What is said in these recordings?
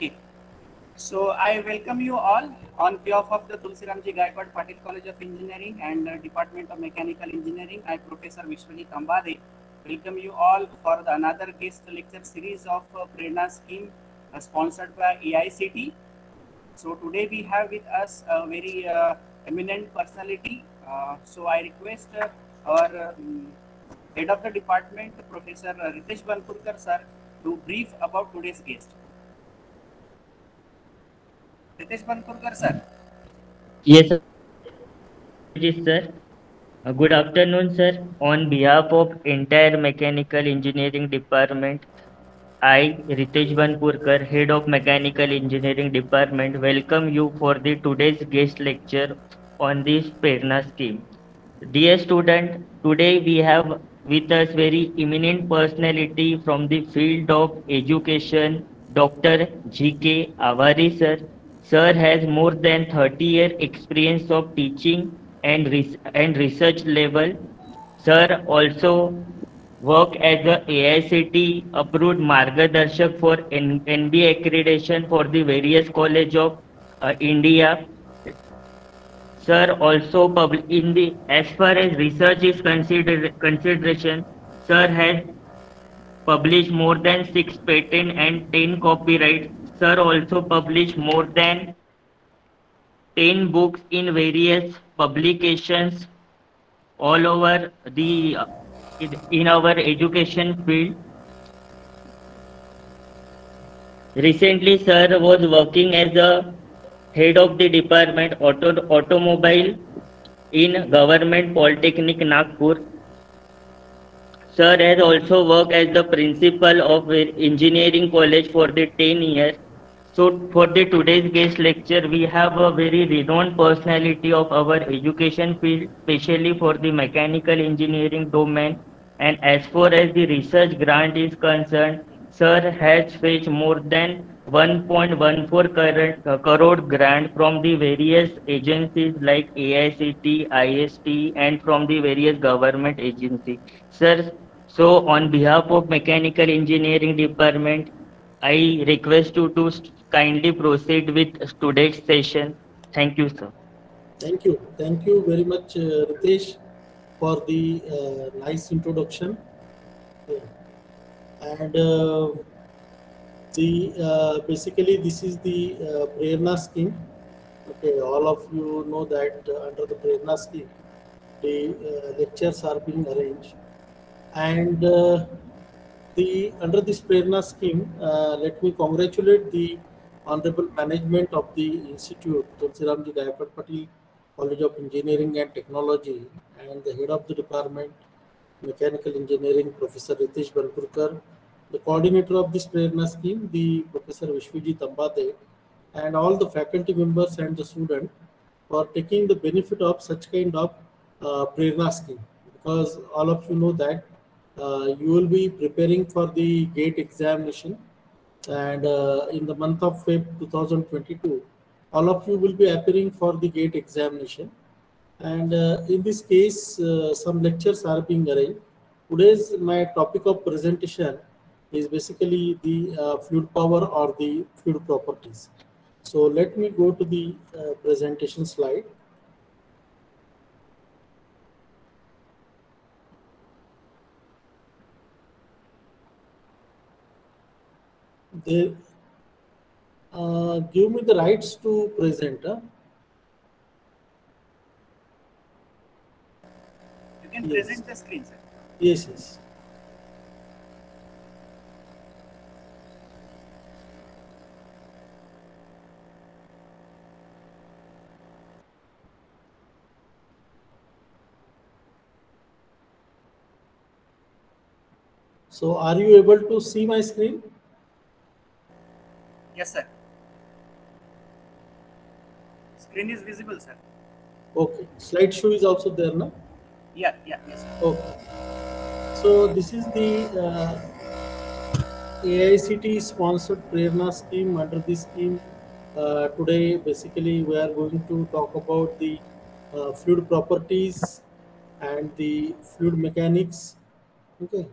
Okay, so I welcome you all on behalf of the Tulsi Ramji Gaikwad Patil College of Engineering and Department of Mechanical Engineering. I, Professor Vishwajit Ambade, welcome you all for the another guest lecture series of Prerna scheme sponsored by AICT. So today we have with us a very eminent personality. So I request our head of the department, Professor Ritesh Banpurkar sir, to brief about today's guest. Ritesh Banpurkar sir. Yes, Vishwajit sir. Good afternoon, sir. On behalf of entire Mechanical Engineering Department, I, Ritesh Banpurkar, Head of Mechanical Engineering Department, welcome you for the today's guest lecture on this Prerna scheme. Dear student, today we have with us very eminent personality from the field of education, Dr. G.K. Avari sir. Sir has more than 30-year experience of teaching and research level. Sir also work as a AICT approved Margadarshak for NBA accreditation for the various college of India. Sir also in the as far as research is consideration, Sir has published more than 6 patent and 10 copyright. Sir also published more than 10 books in various publications all over the in our education field. Recently, Sir was working as a head of the department automobile in Government Polytechnic Nagpur. Sir has also worked as the principal of engineering college for the 10 years. So for the today's guest lecture, we have a very renowned personality of our education field, especially for the mechanical engineering domain. And as far as the research grant is concerned, Sir has fetched more than 1.14 crore grant from the various agencies like AICT, IST, and from the various government agencies. Sir, so on behalf of Mechanical Engineering Department, I request you to kindly proceed with today's session. Thank you, sir. Thank you. Thank you very much, Ritesh, for the nice introduction. Okay. And the basically this is the Prerna scheme. Okay, all of you know that under the Prerna scheme, the lectures are being arranged, and the under this Prerna scheme, let me congratulate the honorable management of the institute, Tulsi Ramji Gaikwad Patil College of Engineering and Technology, and the head of the department, Mechanical Engineering, Professor Ritesh Banpurkar, the coordinator of this Prerna scheme, the Professor Vishwajit Ambade, and all the faculty members and the student for taking the benefit of such kind of Prerna scheme, because all of you know that you will be preparing for the GATE examination, and in the month of Feb 2022, all of you will be appearing for the GATE examination. And in this case, some lectures are being arranged. Today's my topic of presentation is basically the fluid power or the fluid properties. So let me go to the presentation slide. They give me the rights to present. You can Yes. present the screen, sir. Yes, yes. So are you able to see my screen? Yes, sir. Screen is visible, sir. Okay. Slideshow is also there now. Yeah, yes, sir. Okay. So this is the AICT sponsored Prerna scheme. Under this scheme, today basically we are going to talk about the fluid properties and the fluid mechanics. Okay.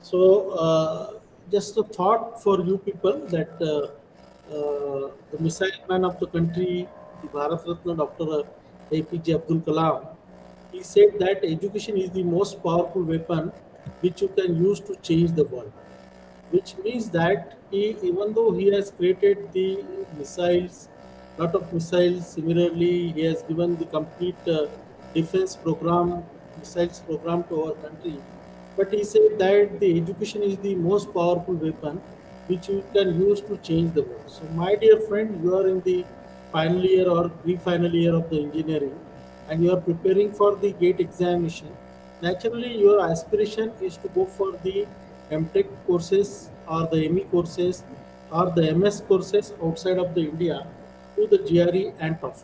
So just a thought for you people that the missile man of the country, the Bharat Ratna Dr. APJ Abdul Kalam, he said that education is the most powerful weapon which you can use to change the world, which means that he, even though he has created the missiles, lot of missiles, similarly he has given the complete defense program, missiles program to our country, but he said that the education is the most powerful weapon which you can use to change the world. So my dear friend, you are in the final year or pre-final year of the engineering and you are preparing for the gate examination. Naturally, your aspiration is to go for the MTech courses or the ME courses or the MS courses outside of the India to the GRE and TOEFL.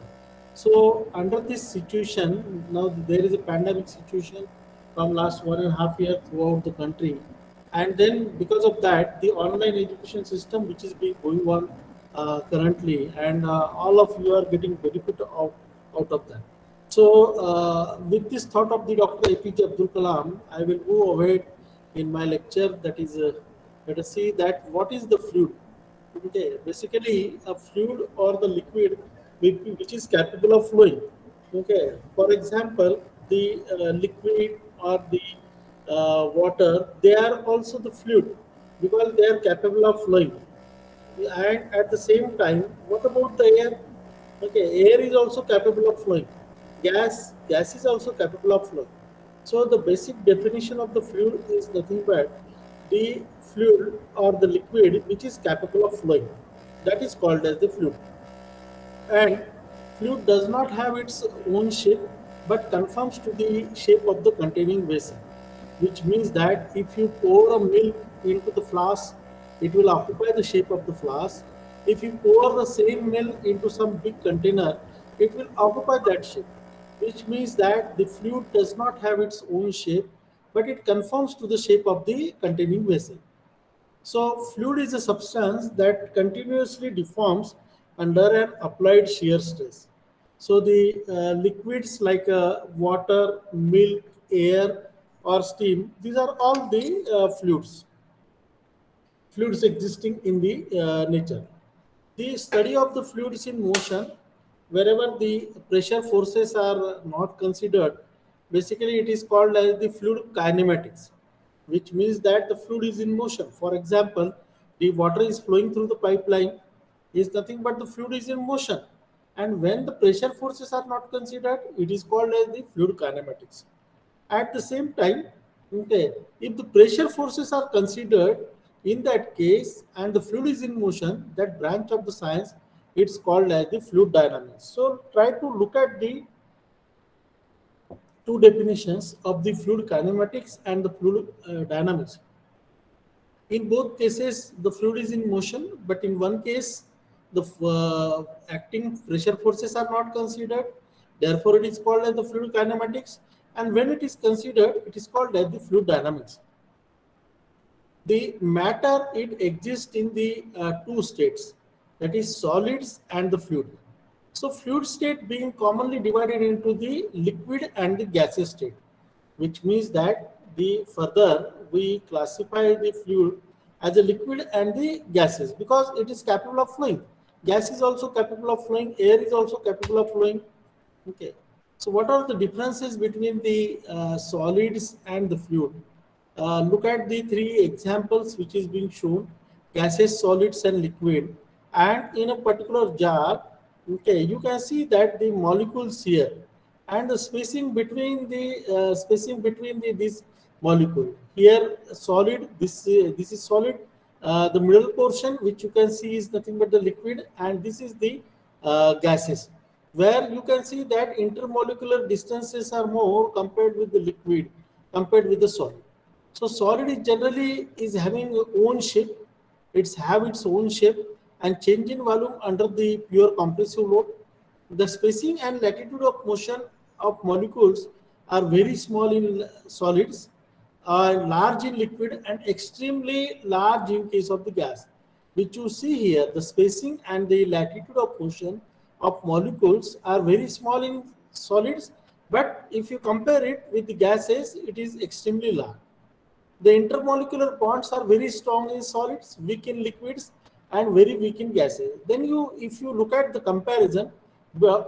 So under this situation, now there is a pandemic situation from last 1.5 years throughout the country, and then because of that, the online education system which is being going on currently, and all of you are getting benefit out of that. So with this thought of the Dr. APJ Abdul Kalam, I will go ahead in my lecture. That is, let us see that what is the fluid. Okay, basically a fluid or the liquid which is capable of flowing. Okay, for example, the liquid or the water, they are also the fluid because they are capable of flowing. And at the same time, what about the air? Okay, air is also capable of flowing. Gas is also capable of flowing. So the basic definition of the fluid is nothing but the fluid or the liquid which is capable of flowing. That is called as the fluid. And fluid does not have its own shape but conforms to the shape of the containing vessel, which means that if you pour a milk into the flask, it will occupy the shape of the flask. If you pour the same milk into some big container, it will occupy that shape, which means that the fluid does not have its own shape but it conforms to the shape of the containing vessel. So fluid is a substance that continuously deforms under an applied shear stress. So the liquids like water, milk, air, or steam, these are all the fluids existing in the nature. The study of the fluids in motion, wherever the pressure forces are not considered, basically it is called as the fluid kinematics, which means that the fluid is in motion. For example, the water is flowing through the pipeline is nothing but the fluid is in motion. And when the pressure forces are not considered, it is called as the fluid kinematics. At the same time, okay, if the pressure forces are considered in that case and the fluid is in motion, that branch of the science, it's called as the fluid dynamics. So try to look at the two definitions of the fluid kinematics and the fluid dynamics. In both cases, the fluid is in motion, but in one case, the acting pressure forces are not considered. Therefore, it is called as the fluid kinematics. And when it is considered, it is called as the fluid dynamics. The matter, it exists in the two states, that is solids and the fluid. So fluid state being commonly divided into the liquid and the gaseous state, which means that the further we classify the fluid as a liquid and the gases because it is capable of flowing. Gas is also capable of flowing, air is also capable of flowing. Okay. So what are the differences between the solids and the fluid? Look at the three examples which is being shown: gases, solids, and liquid. And in a particular jar, okay, you can see that the molecules here and the spacing between the this molecule here solid. This is solid. The middle portion which you can see is nothing but the liquid, and this is the gases, where you can see that intermolecular distances are more compared with the liquid compared with the solid. So solid is generally is having its own shape. It's have its own shape and change in volume under the pure compressive load. The spacing and latitude of motion of molecules are very small in solids, large in liquid, and extremely large in case of the gas. Which you see here, the spacing and the latitude of motion of molecules are very small in solids, but if you compare it with the gases, it is extremely large. The intermolecular bonds are very strong in solids, weak in liquids, and very weak in gases. Then if you look at the comparison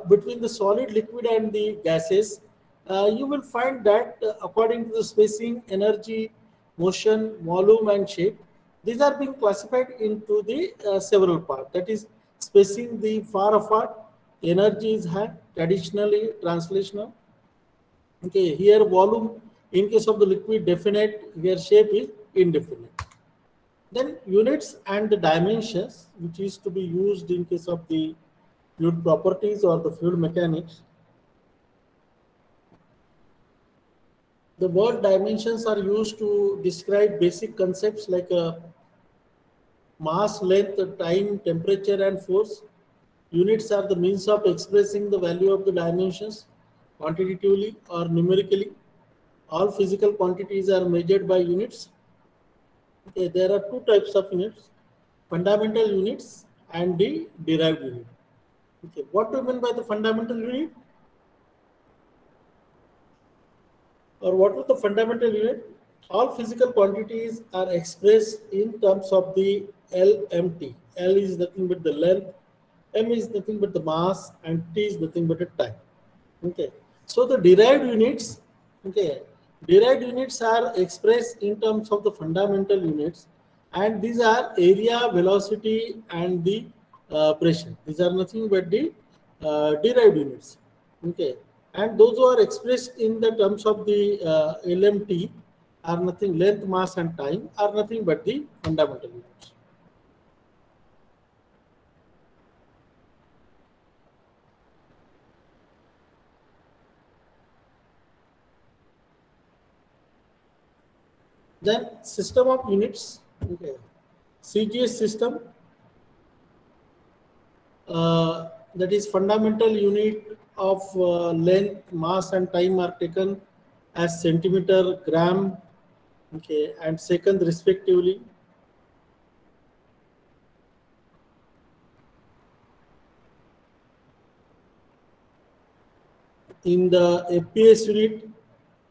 between the solid, liquid, and the gases, you will find that according to the spacing, energy, motion, volume, and shape, these are being classified into the several parts. That is, spacing the far apart, energy is high, traditionally translational. Okay, here volume in case of the liquid definite, here shape is indefinite. Then units and the dimensions, which is to be used in case of the fluid properties or the fluid mechanics. The word dimensions are used to describe basic concepts like mass, length, time, temperature, and force. Units are the means of expressing the value of the dimensions quantitatively or numerically. All physical quantities are measured by units. Okay, there are two types of units, fundamental units and the derived unit. Okay, what do you mean by the fundamental unit? Or what is the fundamental unit? All physical quantities are expressed in terms of the LMT. L is nothing but the length, M is nothing but the mass, and T is nothing but the time. Okay, so the derived units, okay, derived units are expressed in terms of the fundamental units, and these are area, velocity, and the pressure. These are nothing but the derived units. Okay, and those who are expressed in the terms of the LMT are nothing, length, mass, and time are nothing but the fundamental units. Then system of units, okay. CGS system, that is fundamental unit of length, mass, and time are taken as centimeter, gram, okay, and second respectively. In the FPS unit,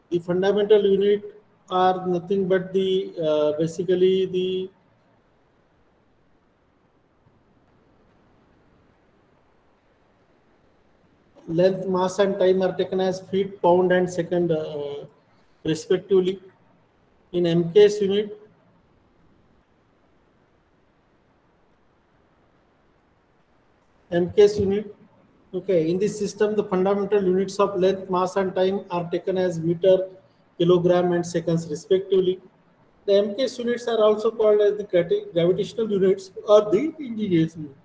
the fundamental unit are nothing but the basically the length, mass, and time are taken as feet, pound, and second respectively. In MKS unit, okay, in this system, the fundamental units of length, mass, and time are taken as meter, kilogram, and seconds respectively. The MKS units are also called as the gravitational units or the engineer's unit.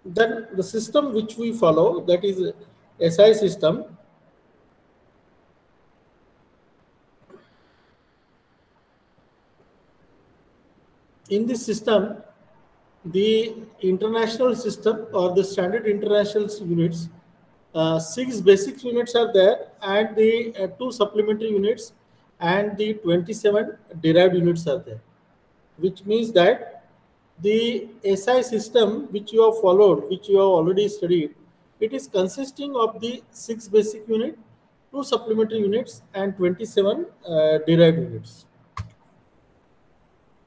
Then the system which we follow, that is SI system. In this system, the international system or the standard international units, 6 basic units are there, and the 2 supplementary units and the 27 derived units are there, which means that the SI system which you have followed, which you have already studied, it is consisting of the 6 basic unit, 2 supplementary units, and 27 derived units.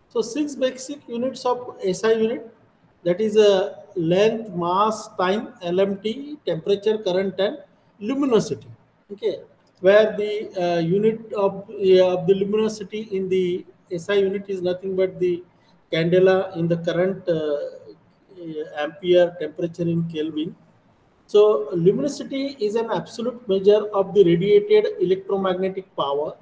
So 6 basic units of SI unit, that is a length, mass, time, LMT, temperature, current, and luminosity. Okay, where the unit of the luminosity in the SI unit is nothing but the candela in the current ampere, temperature in Kelvin. So luminosity is an absolute measure of the radiated electromagnetic power.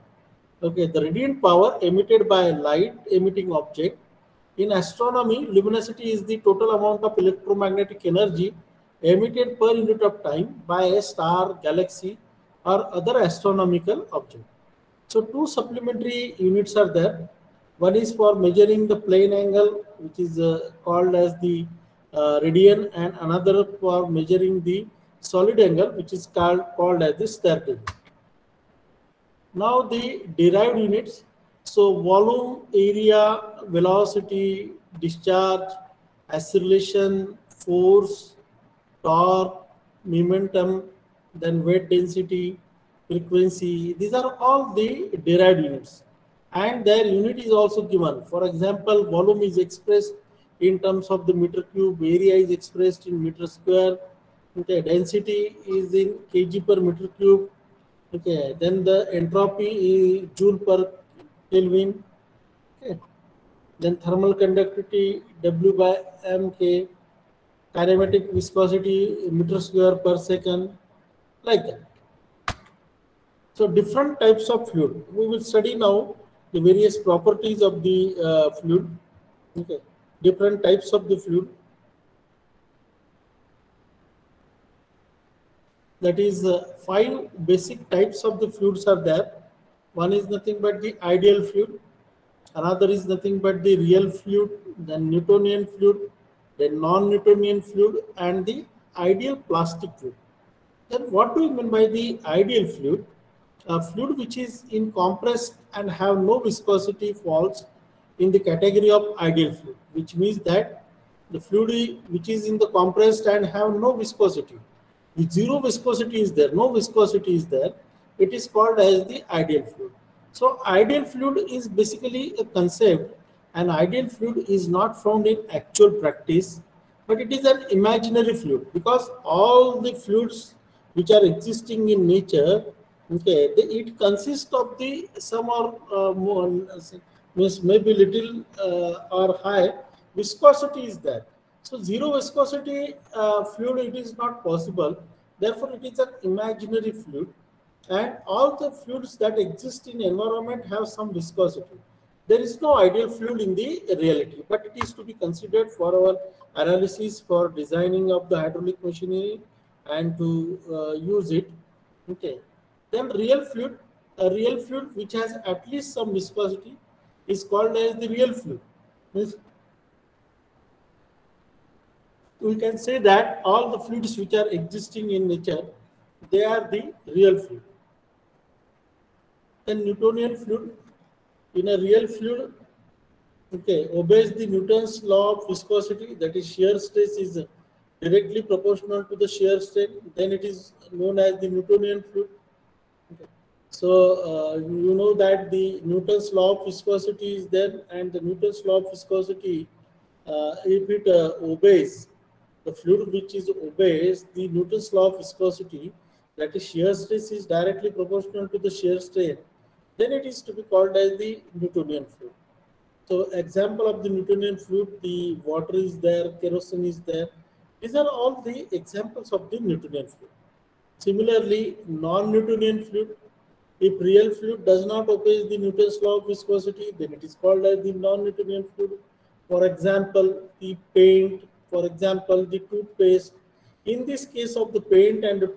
Okay, the radiant power emitted by a light emitting object. In astronomy, luminosity is the total amount of electromagnetic energy emitted per unit of time by a star, galaxy, or other astronomical object. So two supplementary units are there. One is for measuring the plane angle, which is called as the radian, and another for measuring the solid angle, which is called as the stertion. Now the derived units, so volume, area, velocity, discharge, acceleration, force, torque, momentum, then weight density, frequency. These are all the derived units, and their unit is also given. For example, volume is expressed in terms of the meter cube, area is expressed in meter square, okay, density is in kg per meter cube, okay, then the entropy is joule per Kelvin, okay, then thermal conductivity W by mk, kinematic viscosity meter square per second, like that. So different types of fluid. We will study now the various properties of the fluid. Okay, different types of the fluid. That is, five basic types of the fluids are there. One is nothing but the ideal fluid. Another is nothing but the real fluid, then Newtonian fluid, then non-Newtonian fluid, and the ideal plastic fluid. Then what do we mean by the ideal fluid? A fluid which is in compressed and have no viscosity falls in the category of ideal fluid, which means that the fluid which is in the compressed and have no viscosity, with zero viscosity is there, no viscosity is there, it is called as the ideal fluid. So ideal fluid is basically a concept. An ideal fluid is not found in actual practice, but it is an imaginary fluid, because all the fluids which are existing in nature, okay, it consists of the some or more, means maybe little or high viscosity is there. So zero viscosity fluid, it is not possible. Therefore, it is an imaginary fluid, and all the fluids that exist in environment have some viscosity. There is no ideal fluid in the reality, but it is to be considered for our analysis, for designing of the hydraulic machinery, and to use it. Okay. Then real fluid, a real fluid which has at least some viscosity is called as the real fluid. Means we can say that all the fluids which are existing in nature, they are the real fluid. Then Newtonian fluid, in a real fluid, okay, obeys the Newton's law of viscosity, that is shear stress is directly proportional to the shear strain, then it is known as the Newtonian fluid. Okay. So you know that the Newton's law of viscosity is there, and the Newton's law of viscosity, if it obeys, the fluid which is obeys the Newton's law of viscosity, that is shear stress is directly proportional to the shear strain, then it is to be called as the Newtonian fluid. So example of the Newtonian fluid, the water is there, kerosene is there. These are all the examples of the Newtonian fluid. Similarly, non-Newtonian fluid, if real fluid does not obey the Newton's law of viscosity, then it is called as the non-Newtonian fluid. For example, the paint, for example, the toothpaste. In this case of the paint and the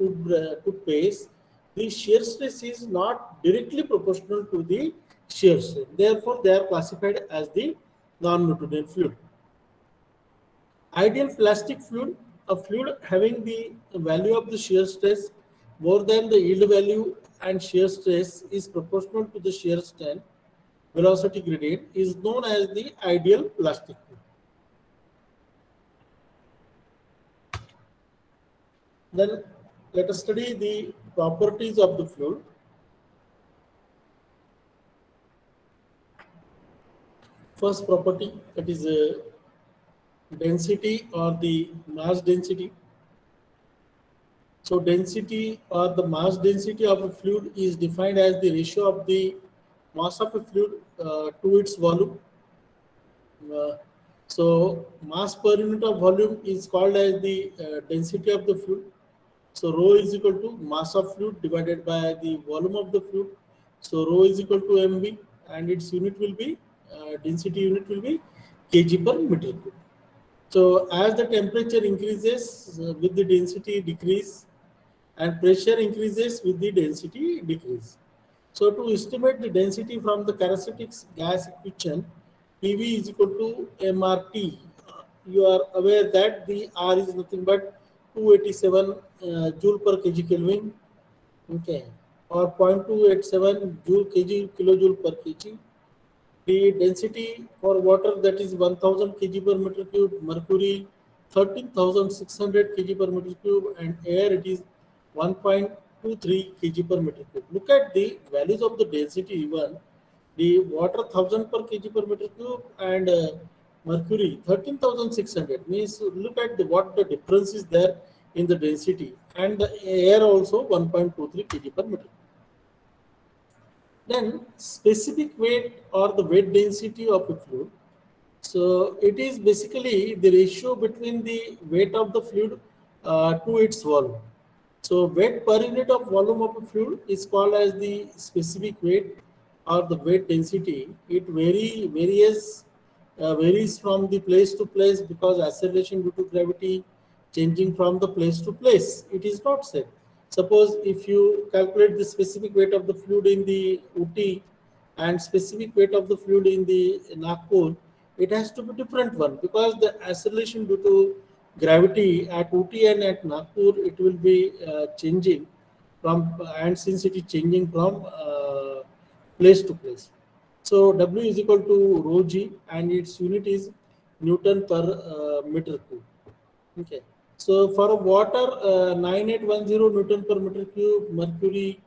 toothpaste, the shear stress is not directly proportional to the shear strain. Therefore, they are classified as the non-Newtonian fluid. Ideal plastic fluid, a fluid having the value of the shear stress more than the yield value, and shear stress is proportional to the shear strain velocity gradient, is known as the ideal plastic fluid. Then let us study the properties of the fluid. First property, that is density or the mass density. So density or the mass density of a fluid is defined as the ratio of the mass of a fluid to its volume. So mass per unit of volume is called as the density of the fluid. So rho is equal to mass of fluid divided by the volume of the fluid. So rho is equal to mv, and its unit will be density unit will be kg per meter cube. So as the temperature increases with the density decrease, and pressure increases with the density decrease. So to estimate the density from the characteristics gas equation, PV is equal to MRT. You are aware that the R is nothing but 287 joule per kg Kelvin, okay, or 0.287 joule kg kilojoule per kg. The density for water, that is 1000 kg per meter cube, mercury 13,600 kg per meter cube, and air it is 1.2 1.23 kg per meter cube. Look at the values of the density even. The water 1000 per kg per meter cube and mercury 13,600 means look at what the difference is there in the density, and the air also 1.23 kg per meter. Then specific weight or the weight density of a fluid. So it is basically the ratio between the weight of the fluid to its volume. So weight per unit of volume of a fluid is called as the specific weight or the weight density. It varies from the place to place because acceleration due to gravity changing from the place to place. It is not set. Suppose if you calculate the specific weight of the fluid in the Uti and specific weight of the fluid in the Nagpur, it has to be different one because the acceleration due to gravity at Uti and at Nagpur, it will be changing from, and since it is changing from place to place. So W is equal to rho g and its unit is Newton per meter cube. Okay. So for water, 9810 Newton per meter cube, mercury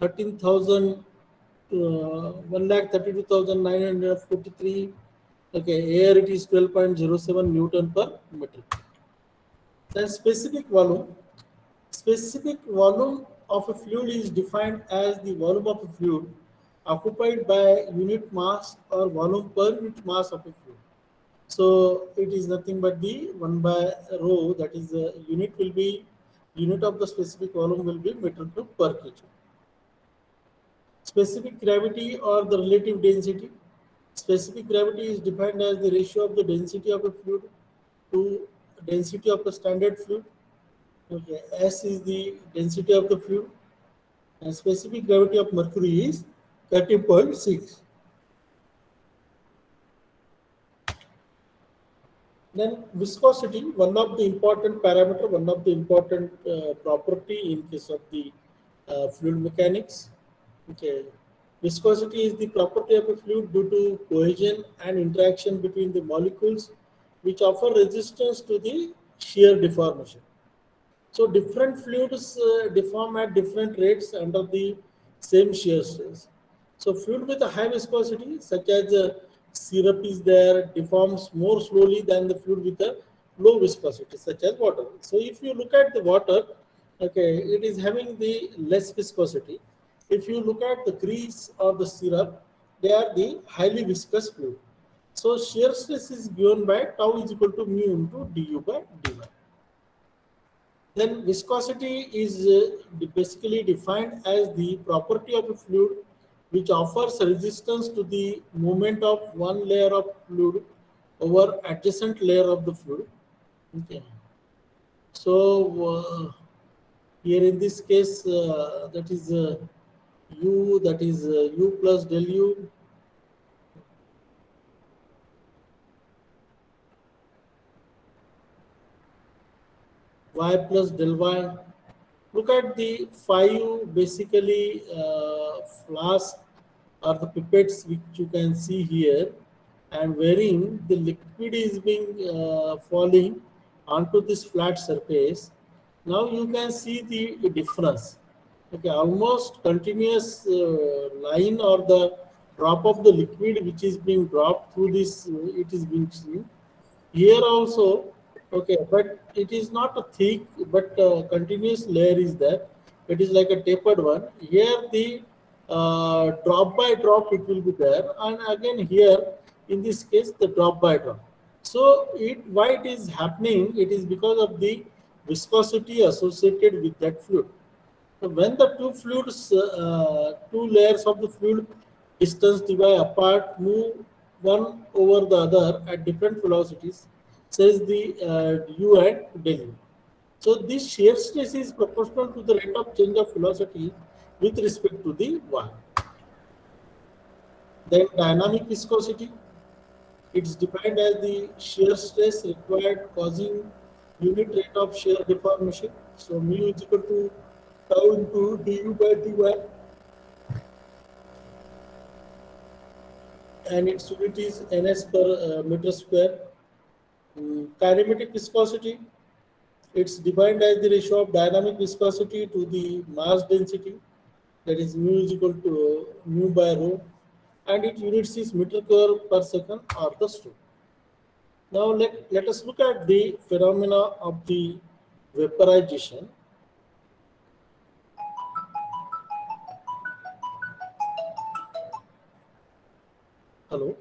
13,000, 1,32,943. Okay, air it is 12.07 Newton per meter. Then specific volume of a fluid is defined as the volume of a fluid occupied by unit mass or volume per unit mass of a fluid. So it is nothing but the 1 by rho, that is the unit will be, unit of the specific volume will be meter cube per kg. Specific gravity or the relative density. Specific gravity is defined as the ratio of the density of a fluid to density of a standard fluid. Okay, S is the density of the fluid and specific gravity of mercury is 30.6. Then viscosity, one of the important parameter, one of the important property in case of the fluid mechanics. Okay, viscosity is the property of a fluid due to cohesion and interaction between the molecules, which offer resistance to the shear deformation. So different fluids deform at different rates under the same shear stress. So fluid with a high viscosity, such as syrup is there, deforms more slowly than the fluid with a low viscosity, such as water. So if you look at the water, okay, it is having the less viscosity. If you look at the grease or the syrup, they are the highly viscous fluid. So shear stress is given by tau is equal to mu into du by dy. Then viscosity is basically defined as the property of a fluid which offers resistance to the movement of one layer of fluid over adjacent layer of the fluid. Okay. So here in this case, that is U, that is U plus del U. Y plus del Y. Look at the 5 basically flask or the pipettes which you can see here, and wherein the liquid is being falling onto this flat surface. Now you can see the difference. Okay, almost continuous line or the drop of the liquid which is being dropped through this, it is being seen. Here also, okay, but it is not a thick but continuous layer is there. It is like a tapered one. Here the drop by drop it will be there, and again here in this case the drop by drop. So why it is happening? It is because of the viscosity associated with that fluid. So when the two layers of the fluid distance dy apart move one over the other at different velocities, says the u and del u. So this shear stress is proportional to the rate of change of velocity with respect to the y. Then dynamic viscosity, it is defined as the shear stress required causing unit rate of shear deformation. So mu is equal to tau into du by dy, and its unit is ns per meter square. Kinematic viscosity, It's defined as the ratio of dynamic viscosity to the mass density, that is mu is equal to mu by rho, and its units is meter curve per second or the stroke. Now let us look at the phenomena of the vaporization. Hello.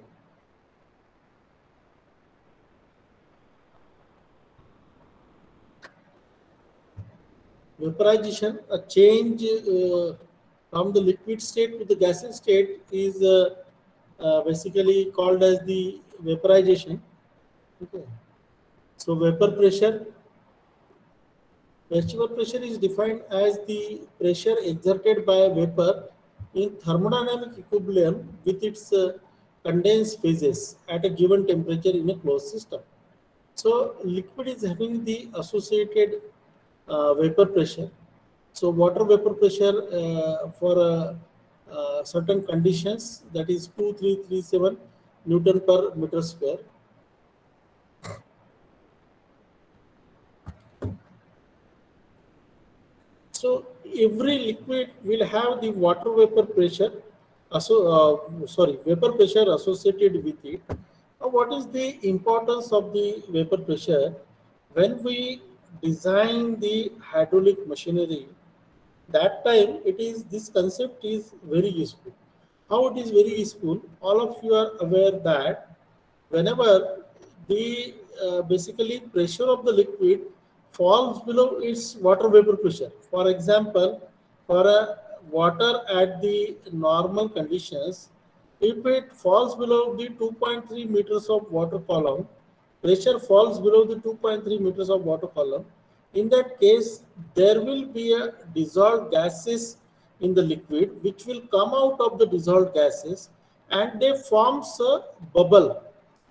Vaporization, a change from the liquid state to the gaseous state, is basically called as the vaporization. Okay. So vapor pressure is defined as the pressure exerted by a vapor in thermodynamic equilibrium with its condensed phases at a given temperature in a closed system. So liquid is having the associated vapor pressure. So water vapor pressure for certain conditions, that is 2337 Newton per meter square. So every liquid will have the water vapor pressure, vapor pressure associated with it. Now, what is the importance of the vapor pressure when we design the hydraulic machinery? That time, this concept is very useful. How it is very useful? All of you are aware that whenever the basically pressure of the liquid falls below its water vapor pressure. For example, for a water at the normal conditions, if it falls below the 2.3 meters of water column, pressure falls below the 2.3 meters of water column, in that case, there will be a dissolved gases in the liquid which will come out of the dissolved gases and they forms a bubble.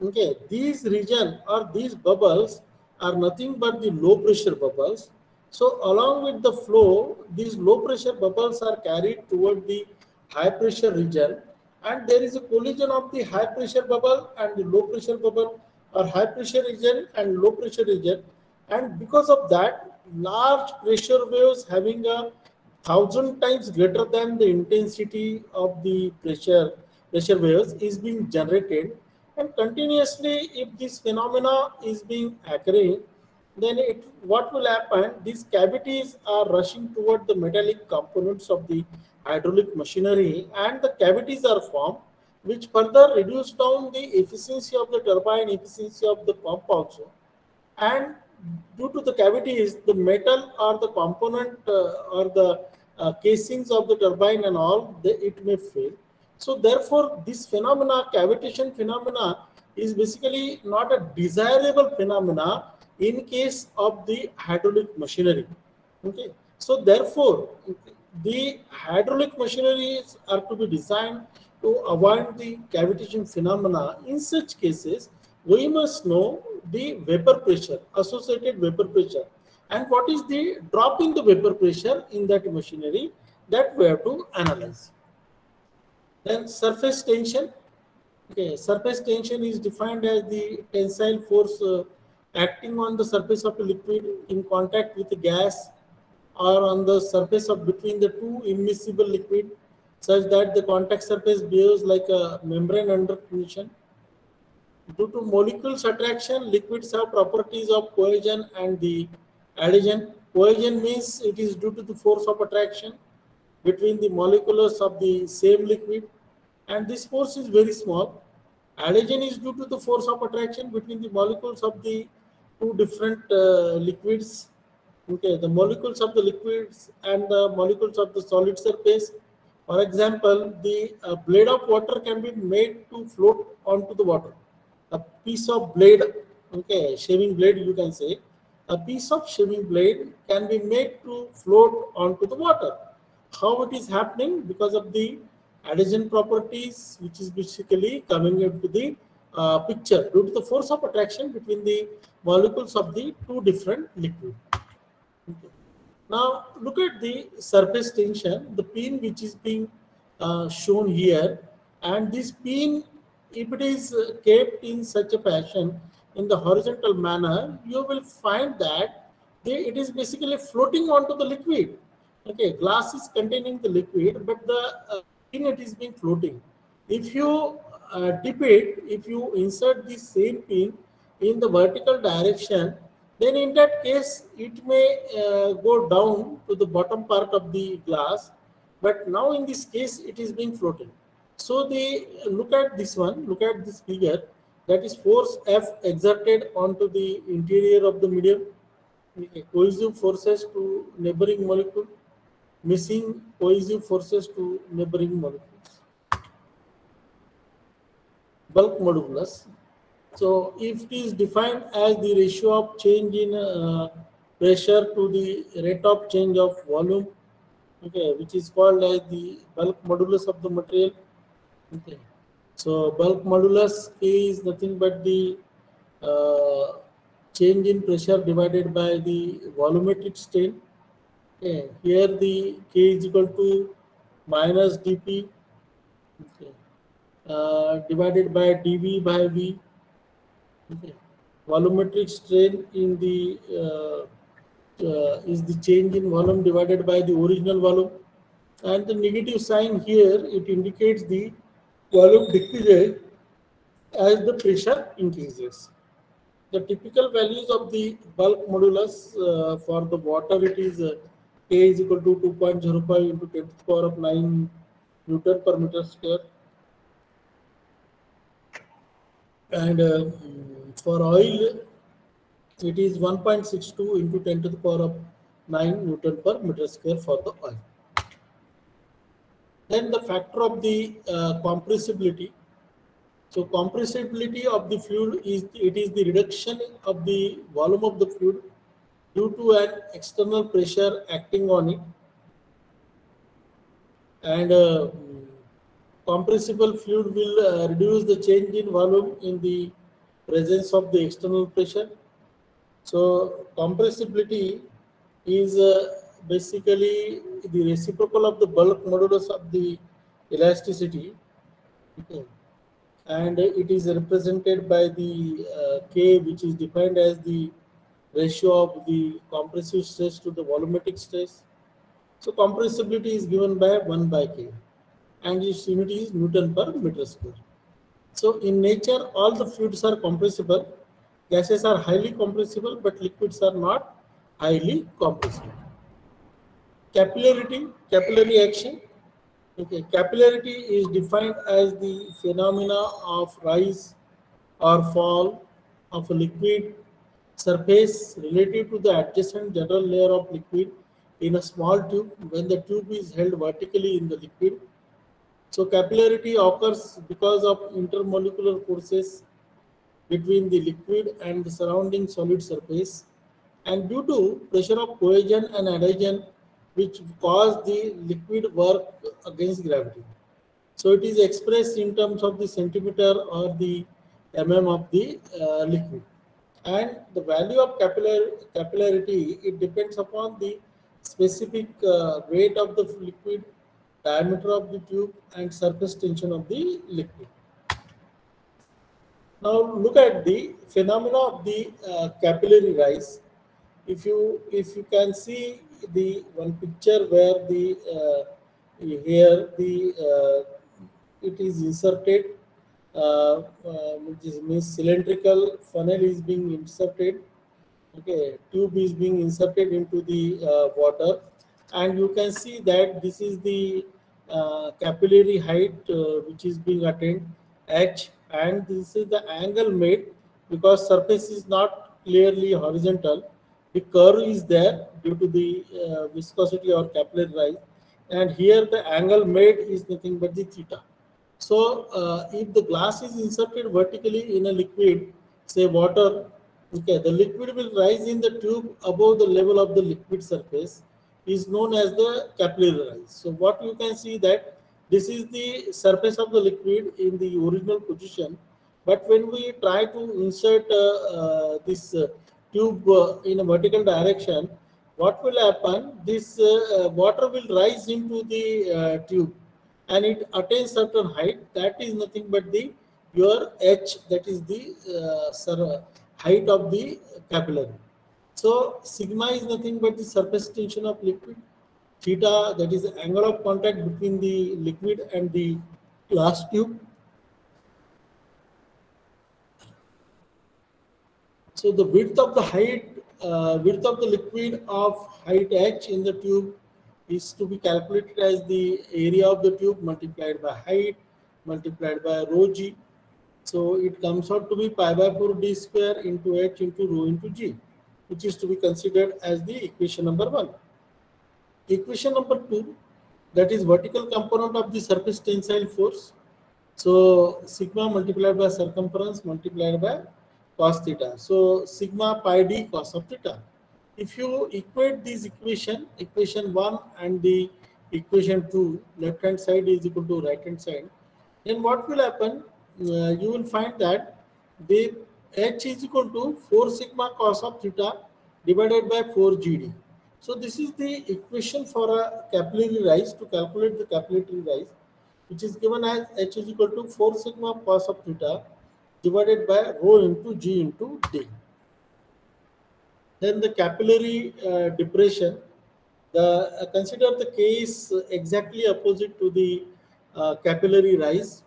Okay, these region or these bubbles are nothing but the low pressure bubbles. So along with the flow, these low pressure bubbles are carried toward the high pressure region, and there is a collision of the high pressure bubble and the low pressure bubble, or high pressure region and low pressure region, and because of that, large pressure waves having a 1,000 times greater than the intensity of the pressure waves is being generated, and continuously if this phenomena is being occurring, then what will happen, these cavities are rushing toward the metallic components of the hydraulic machinery, and the cavities are formed which further reduce down the efficiency of the turbine, efficiency of the pump also. And due to the cavities, the metal or the component or the casings of the turbine and all, it may fail. So therefore, this phenomena, cavitation phenomena, is basically not a desirable phenomena in case of the hydraulic machinery. Okay. So therefore, the hydraulic machineries are to be designed to avoid the cavitation phenomena. In such cases, we must know the vapor pressure, associated vapor pressure, and what is the drop in the vapor pressure in that machinery, that we have to analyze. Then surface tension. Okay, surface tension is defined as the tensile force acting on the surface of a liquid in contact with the gas or on the surface of between the two immiscible liquid, such that the contact surface behaves like a membrane under tension. Due to molecules attraction, liquids have properties of cohesion and the adhesion. Cohesion means it is due to the force of attraction between the molecules of the same liquid, and this force is very small. Adhesion is due to the force of attraction between the molecules of the two different liquids. Okay, the molecules of the liquids and the molecules of the solid surface. For example, the blade of water can be made to float onto the water. A piece of blade, okay, shaving blade, you can say, a piece of shaving blade can be made to float onto the water. How it is happening? Because of the adhesion properties, which is basically coming into the picture due to the force of attraction between the molecules of the two different liquids. Okay. Now look at the surface tension, the pin which is being shown here, and this pin, if it is kept in such a fashion in the horizontal manner, you will find that it is basically floating onto the liquid. Okay, glass is containing the liquid, but the pin it is being floating. If you dip it, if you insert the same pin in the vertical direction, then in that case it may go down to the bottom part of the glass. But now in this case it is being floated. So they look at this one, look at this figure, that is force F exerted onto the interior of the medium, cohesive forces to neighboring molecule, missing cohesive forces to neighboring molecules. Bulk modulus. So if it is defined as the ratio of change in pressure to the rate of change of volume, okay, which is called as the bulk modulus of the material. Okay. So bulk modulus K is nothing but the change in pressure divided by the volumetric strain. Okay. Here the K is equal to minus dP, okay, divided by dV by V. Okay. Volumetric strain in the is the change in volume divided by the original volume, and the negative sign here it indicates the volume decreases as the pressure increases. The typical values of the bulk modulus for the water, it is K is equal to 2.05 into 10 to the power of 9 Newton per meter square. And for oil, it is 1.62 into 10 to the power of 9 Newton per meter square for the oil. Then the factor of the compressibility. So compressibility of the fluid is the reduction of the volume of the fluid due to an external pressure acting on it. And compressible fluid will reduce the change in volume in the presence of the external pressure. So compressibility is basically the reciprocal of the bulk modulus of the elasticity. Okay. And it is represented by the K, which is defined as the ratio of the compressive stress to the volumetric stress. So compressibility is given by 1 by K, and its unit is Newton per meter square. So in nature, all the fluids are compressible. Gases are highly compressible, but liquids are not highly compressible. Capillary action. Okay, capillarity is defined as the phenomena of rise or fall of a liquid surface relative to the adjacent general layer of liquid in a small tube when the tube is held vertically in the liquid. So capillarity occurs because of intermolecular forces between the liquid and the surrounding solid surface, and due to pressure of cohesion and adhesion which cause the liquid work against gravity. So it is expressed in terms of the centimeter or the mm of the liquid. And the value of capillarity, it depends upon the specific weight of the liquid, diameter of the tube, and surface tension of the liquid. Now look at the phenomena of the capillary rise. If you can see the one picture where the here the it is inserted, which means cylindrical funnel is being inserted. Okay, tube is being inserted into the water, and you can see that this is the capillary height which is being attained, h, and this is the angle made because surface is not clearly horizontal. The curve is there due to the viscosity or capillary rise, and here the angle made is nothing but the theta. So if the glass is inserted vertically in a liquid, say water, okay, the liquid will rise in the tube above the level of the liquid surface, is known as the capillary rise. So what you can see that this is the surface of the liquid in the original position, but when we try to insert this tube in a vertical direction, what will happen? This water will rise into the tube, and it attains certain height. That is nothing but the your h, that is the height of the capillary. So sigma is nothing but the surface tension of liquid. Theta, that is the angle of contact between the liquid and the glass tube. So the width of the liquid of height h in the tube is to be calculated as the area of the tube multiplied by height multiplied by rho g. So it comes out to be pi by 4 d square into h into rho into g, which is to be considered as the equation number 1. Equation number 2, that is vertical component of the surface tensile force. So sigma multiplied by circumference multiplied by cos theta. So sigma pi d cos of theta. If you equate this equation 1 and the equation 2, left hand side is equal to right hand side, then what will happen? You will find that the h is equal to 4 sigma cos of theta divided by 4 gd. So this is the equation for a capillary rise, to calculate the capillary rise, which is given as h is equal to 4 sigma cos of theta divided by rho into g into d. Then the capillary depression, consider the case exactly opposite to the capillary rise.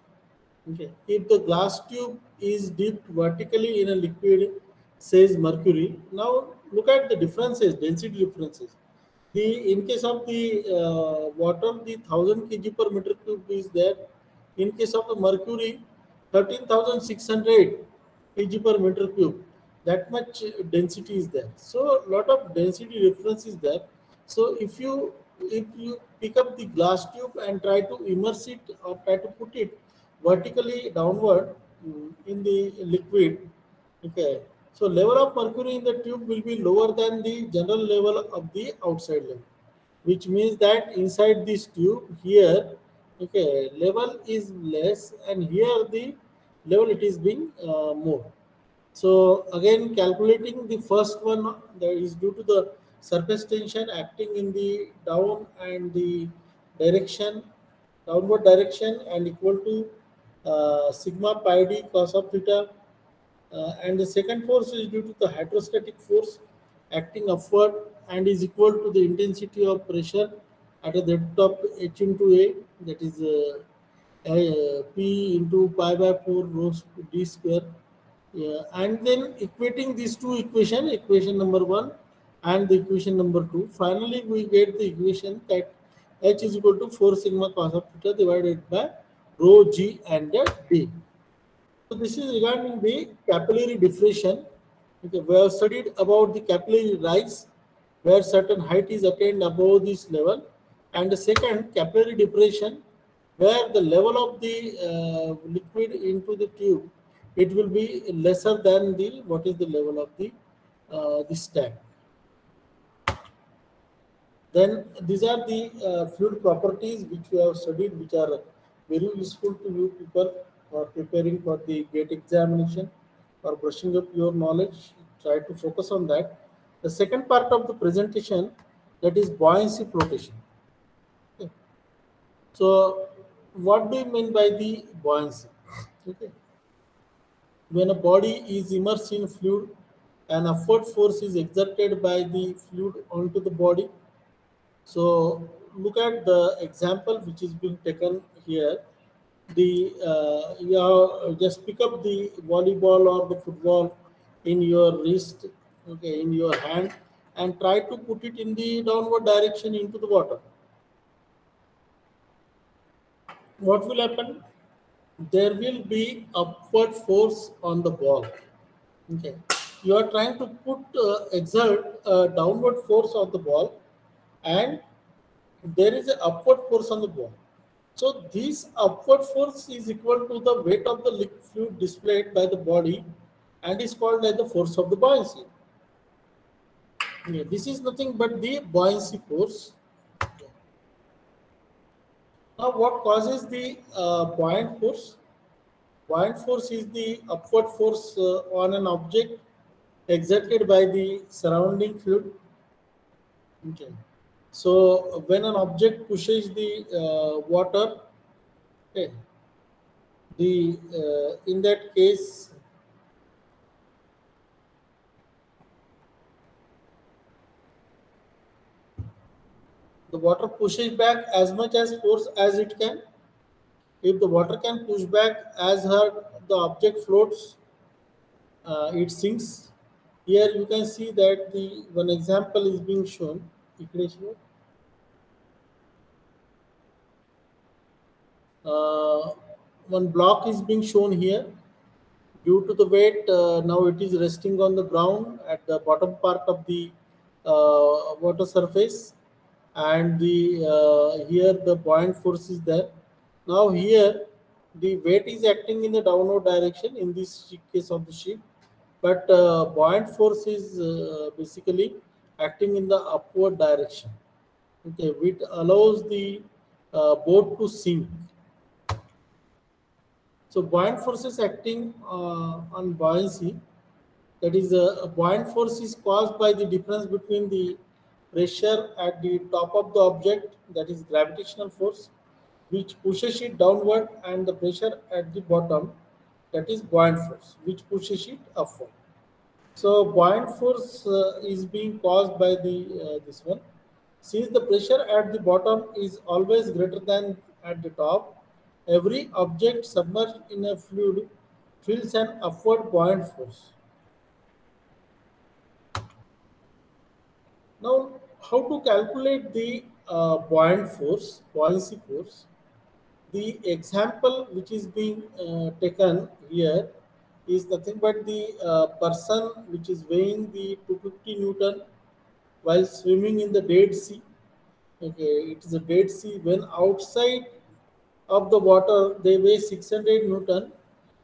Okay. If the glass tube is dipped vertically in a liquid, says mercury. Now look at the differences, density differences. In case of the water, the 1000 kg per meter cube is there. In case of the mercury, 13,600 kg per meter cube. That much density is there. So lot of density difference is there. So if you pick up the glass tube and try to immerse it or try to put it vertically downward in the liquid, okay, so level of mercury in the tube will be lower than the general level of the outside level, which means that inside this tube here, okay, level is less, and here the level it is being more. So again, calculating the first one, that is due to the surface tension acting in the down and the direction, downward direction, and equal to sigma pi d cos of theta. And the second force is due to the hydrostatic force acting upward and is equal to the intensity of pressure at the depth of h into a, that is p into pi by 4 rho d square. Yeah, and then equating these two equation, equation number 1 and the equation number 2, finally we get the equation that h is equal to 4 sigma cos of theta divided by rho g and d. So this is regarding the capillary diffraction. Okay, we have studied about the capillary rise, where certain height is attained above this level, and the second capillary depression, where the level of the liquid into the tube, it will be lesser than the what is the level of the this tank. Then these are the fluid properties which we have studied, which are very useful to you people for preparing for the GATE examination or brushing up your knowledge. Try to focus on that. The second part of the presentation, that is buoyancy flotation. Okay. So what do you mean by the buoyancy? Okay. When a body is immersed in fluid, an upward force is exerted by the fluid onto the body. So look at the example which is being taken here. You have just pick up the volleyball or the football in your wrist, okay, in your hand, and try to put it in the downward direction into the water. What will happen? There will be upward force on the ball. Okay, you are trying to exert a downward force on the ball, and there is an upward force on the ball. So this upward force is equal to the weight of the liquid fluid displayed by the body, and is called as the force of the buoyancy. Okay, this is nothing but the buoyancy force. Okay. Now what causes the buoyant force? Buoyant force is the upward force on an object exerted by the surrounding fluid. Okay. So when an object pushes the water, okay, the in that case The water pushes back as much as force as it can. If the water can push back as hard, the object floats, it sinks. Here you can see that the one example is being shown. Uh, One block is being shown here. Due to the weight, now it is resting on the ground at the bottom part of the water surface, and the here the buoyant force is there. Now here the weight is acting in the downward direction in this case of the ship, but buoyant force is basically acting in the upward direction. Okay, which allows the boat to sink. So buoyant forces acting on buoyancy, that is a buoyant force is caused by the difference between the pressure at the top of the object, that is gravitational force, which pushes it downward, and the pressure at the bottom, that is buoyant force, which pushes it upward. So buoyant force is being caused by the this one. Since the pressure at the bottom is always greater than at the top, every object submerged in a fluid feels an upward buoyant force. Now, how to calculate the buoyancy force? The example which is being taken here is nothing but the person which is weighing the 250 Newton while swimming in the Dead Sea. Okay, it is a Dead Sea. When outside of the water, they weigh 600 Newton.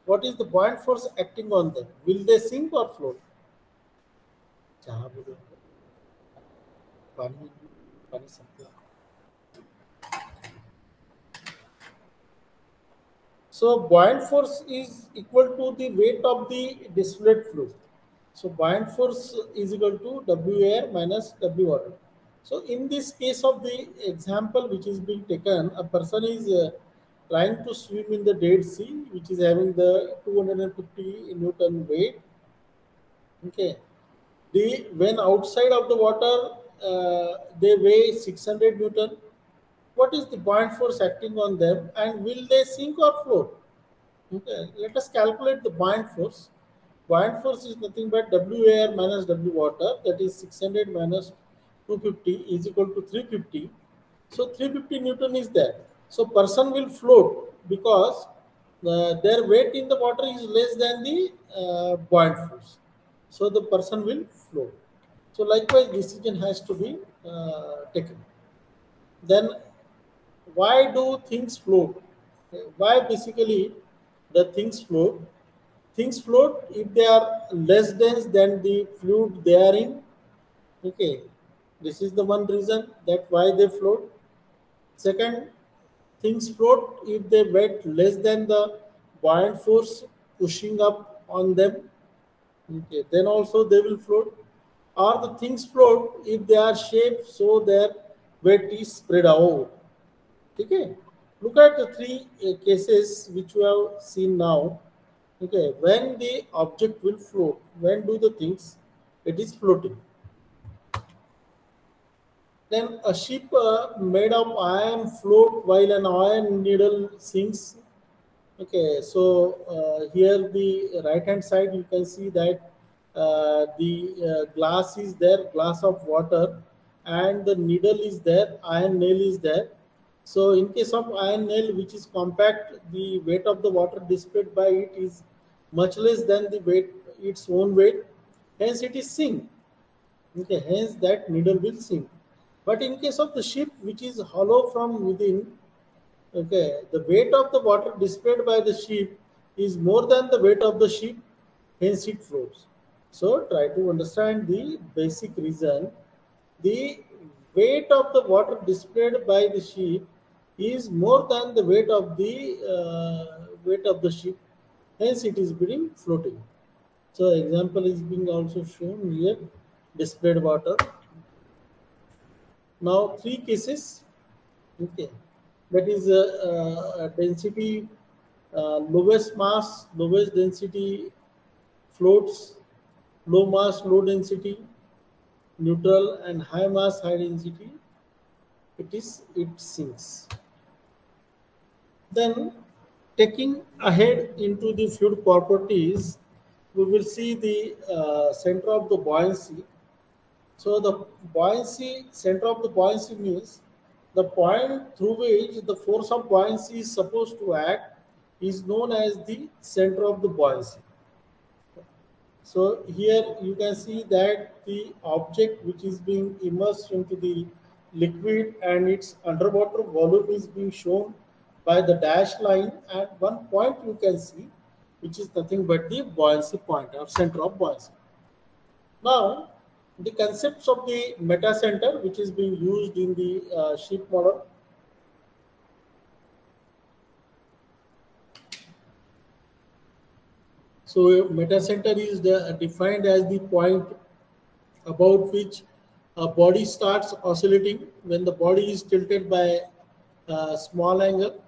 What is the buoyant force acting on them? Will they sink or float? पानी पानी supply. So buoyant force is equal to the weight of the distillate fluid. So buoyant force is equal to W air minus W water. So in this case of the example which is being taken, a person is trying to swim in the Dead Sea, which is having the 250 Newton weight. Okay, when outside of the water, they weigh 600 Newton. What is the buoyant force acting on them, and will they sink or float? Okay, let us calculate the buoyant force. Buoyant force is nothing but W air minus W water, that is 600 minus 250 is equal to 350. So 350 Newton is there. So person will float because their weight in the water is less than the buoyant force. So the person will float. So likewise, decision has to be taken. Then why do things float? Why basically the things float? Things float if they are less dense than the fluid they are in. Okay, this is the one reason that why they float. Second, things float if they weight less than the buoyant force pushing up on them. Okay, then also they will float. Or the things float if they are shaped so their weight is spread out. Okay, look at the three cases which we have seen now. Okay, when the object will float, when do the things it is floating? Then a ship made of iron float while an iron needle sinks. Okay, so here the right hand side you can see that the glass is there, glass of water, and the needle is there, iron nail is there. So in case of iron nail, which is compact, the weight of the water displayed by it is much less than the weight, its own weight. Hence it is sink. Okay, hence that needle will sink. But in case of the ship, which is hollow from within, okay, the weight of the water displayed by the ship is more than the weight of the ship, hence it floats. So try to understand the basic reason. The weight of the water displayed by the ship is more than the weight of the ship, hence it is being floating. So example is being also shown here, displayed water. Now three cases. Okay, that is density, lowest mass, lowest density floats, low mass, low density, neutral, and high mass, high density it sinks. Then taking ahead into the fluid properties, we will see the center of the buoyancy. So the buoyancy, center of the buoyancy means the point through which the force of buoyancy is supposed to act is known as the center of the buoyancy. So here you can see that the object which is being immersed into the liquid and its underwater volume is being shown by the dashed line, and one point you can see which is nothing but the buoyancy point or center of buoyancy. Now the concepts of the meta center which is being used in the ship model. So meta center is defined as the point about which a body starts oscillating when the body is tilted by a small angle.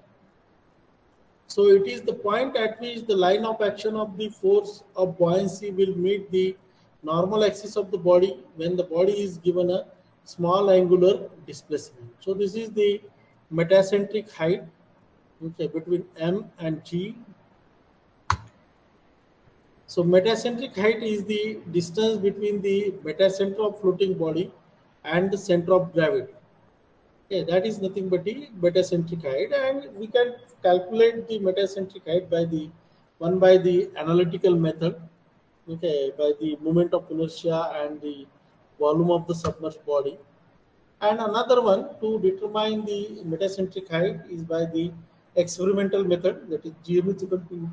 So it is the point at which the line of action of the force of buoyancy will meet the normal axis of the body when the body is given a small angular displacement. So this is the metacentric height, okay, between M and G. So metacentric height is the distance between the metacenter of floating body and the center of gravity. Okay, that is nothing but the metacentric height, and we can calculate the metacentric height by the analytical method. Okay, by the moment of inertia and the volume of the submerged body. And another one to determine the metacentric height is by the experimental method, that is Gm is equal to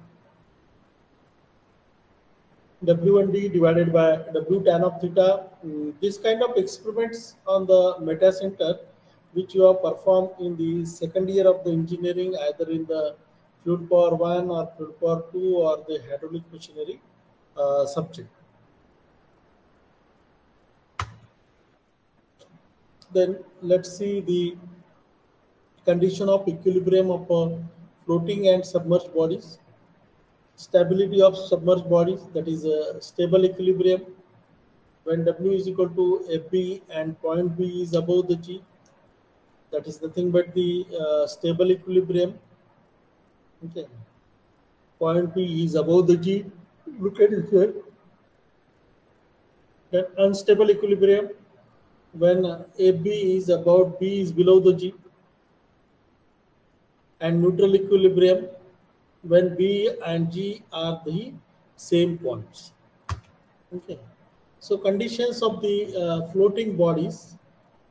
W1D divided by W tan of theta. This kind of experiments on the metacenter which you have performed in the second year of the engineering, either in the fluid power 1 or fluid power 2 or the hydraulic machinery subject. Then let's see the condition of equilibrium of floating and submerged bodies. Stability of submerged bodies, that is a stable equilibrium when W is equal to FB and point B is above the G. That is nothing but the stable equilibrium. Okay, point B is above the G. Look at it here. Then unstable equilibrium when AB is above B is below the G, and neutral equilibrium when B and G are the same points. Okay, so conditions of the floating bodies,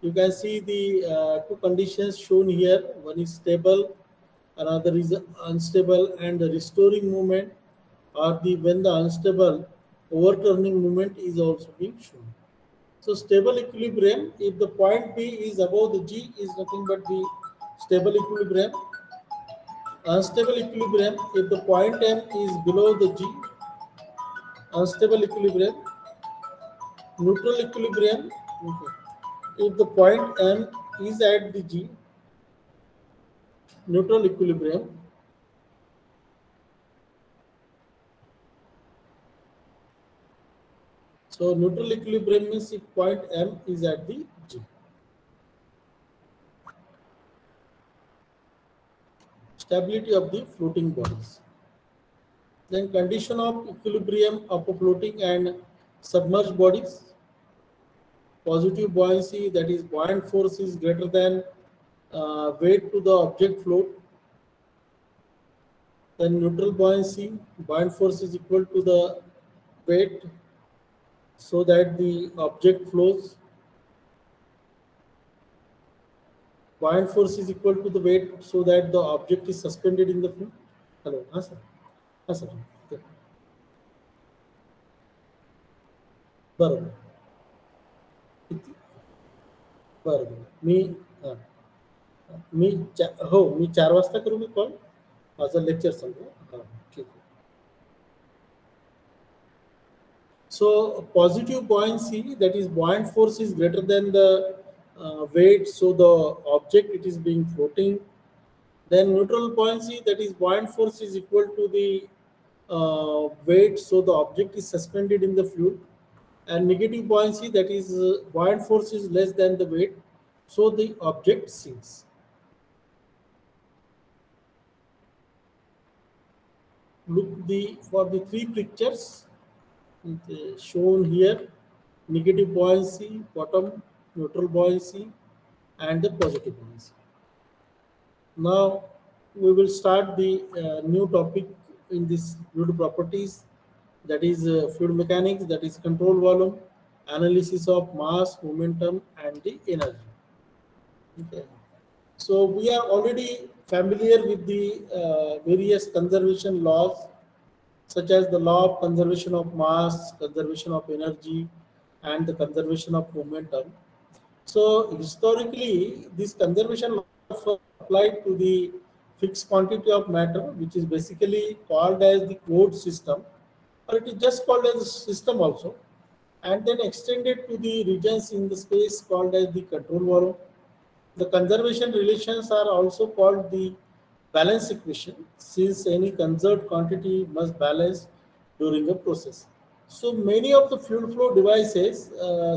you can see the two conditions shown here. One is stable, another is unstable, and the restoring moment, or the when the unstable overturning moment is also being shown. So stable equilibrium, if the point B is above the G, is nothing but the stable equilibrium. Unstable equilibrium, if the point M is below the G, unstable equilibrium. Neutral equilibrium, okay, if the point M is at the G, neutral equilibrium. So neutral equilibrium means if point M is at the G. Stability of the floating bodies. Then condition of equilibrium of floating and submerged bodies. Positive buoyancy, that is buoyant force is greater than weight to the object float. Then neutral buoyancy, buoyant force is equal to the weight so that the object flows. Buoyant force is equal to the weight so that the object is suspended in the fluid. Hello, sir. Sir. Okay. बरोबर. बरोबर. मी 4 वाजता करू मी call. माझं lecture संपलं. हां, ठीक आहे. So positive buoyancy, that is buoyant force is greater than the weight, so the object it is being floating. Then neutral buoyancy, that is buoyant force is equal to the weight, so the object is suspended in the fluid. And negative buoyancy, that is buoyant force is less than the weight, so the object sinks. Look for the three pictures shown here: negative buoyancy, bottom, neutral buoyancy, and the positive buoyancy. Now we will start the new topic in this fluid properties, that is fluid mechanics, that is control volume, analysis of mass, momentum, and the energy. Okay. So we are already familiar with the various conservation laws, such as the law of conservation of mass, conservation of energy, and the conservation of momentum. So historically, this conservation law was applied to the fixed quantity of matter, which is basically called as the closed system, or it is just called as a system also, and then extended to the regions in the space called as the control volume. The conservation relations are also called the balance equation, since any conserved quantity must balance during a process. So many of the fluid flow devices,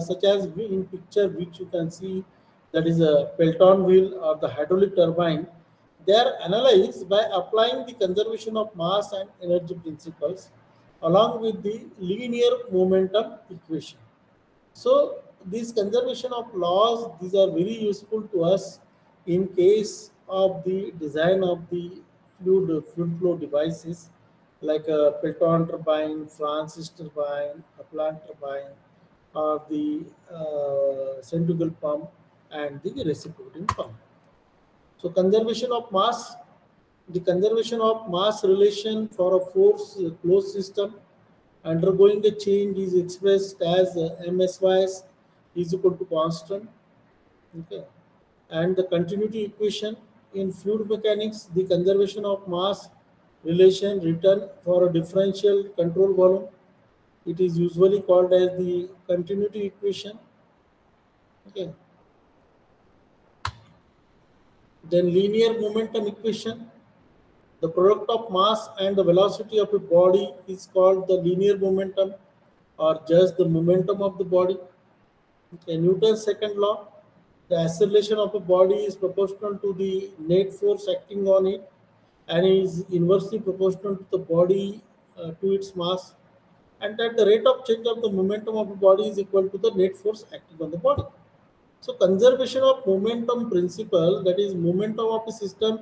such as in picture which you can see, that is a Pelton wheel or the hydraulic turbine, they are analyzed by applying the conservation of mass and energy principles along with the linear momentum equation. So these conservation of laws, these are very useful to us in case of the design of the fluid flow devices like a Pelton turbine, Francis turbine, a plant turbine, or the centrifugal pump and the reciprocating pump. So conservation of mass, the conservation of mass relation for a force closed system undergoing a change is expressed as MSY is equal to constant. Okay. And the continuity equation in fluid mechanics, the conservation of mass relation written for a differential control volume, it is usually called as the continuity equation. Okay. Then linear momentum equation, the product of mass and the velocity of a body is called the linear momentum, or just the momentum of the body. Okay, Newton's second law, the acceleration of a body is proportional to the net force acting on it and is inversely proportional to the body to its mass, and that the rate of change of the momentum of a body is equal to the net force acting on the body. So conservation of momentum principle, that is momentum of a system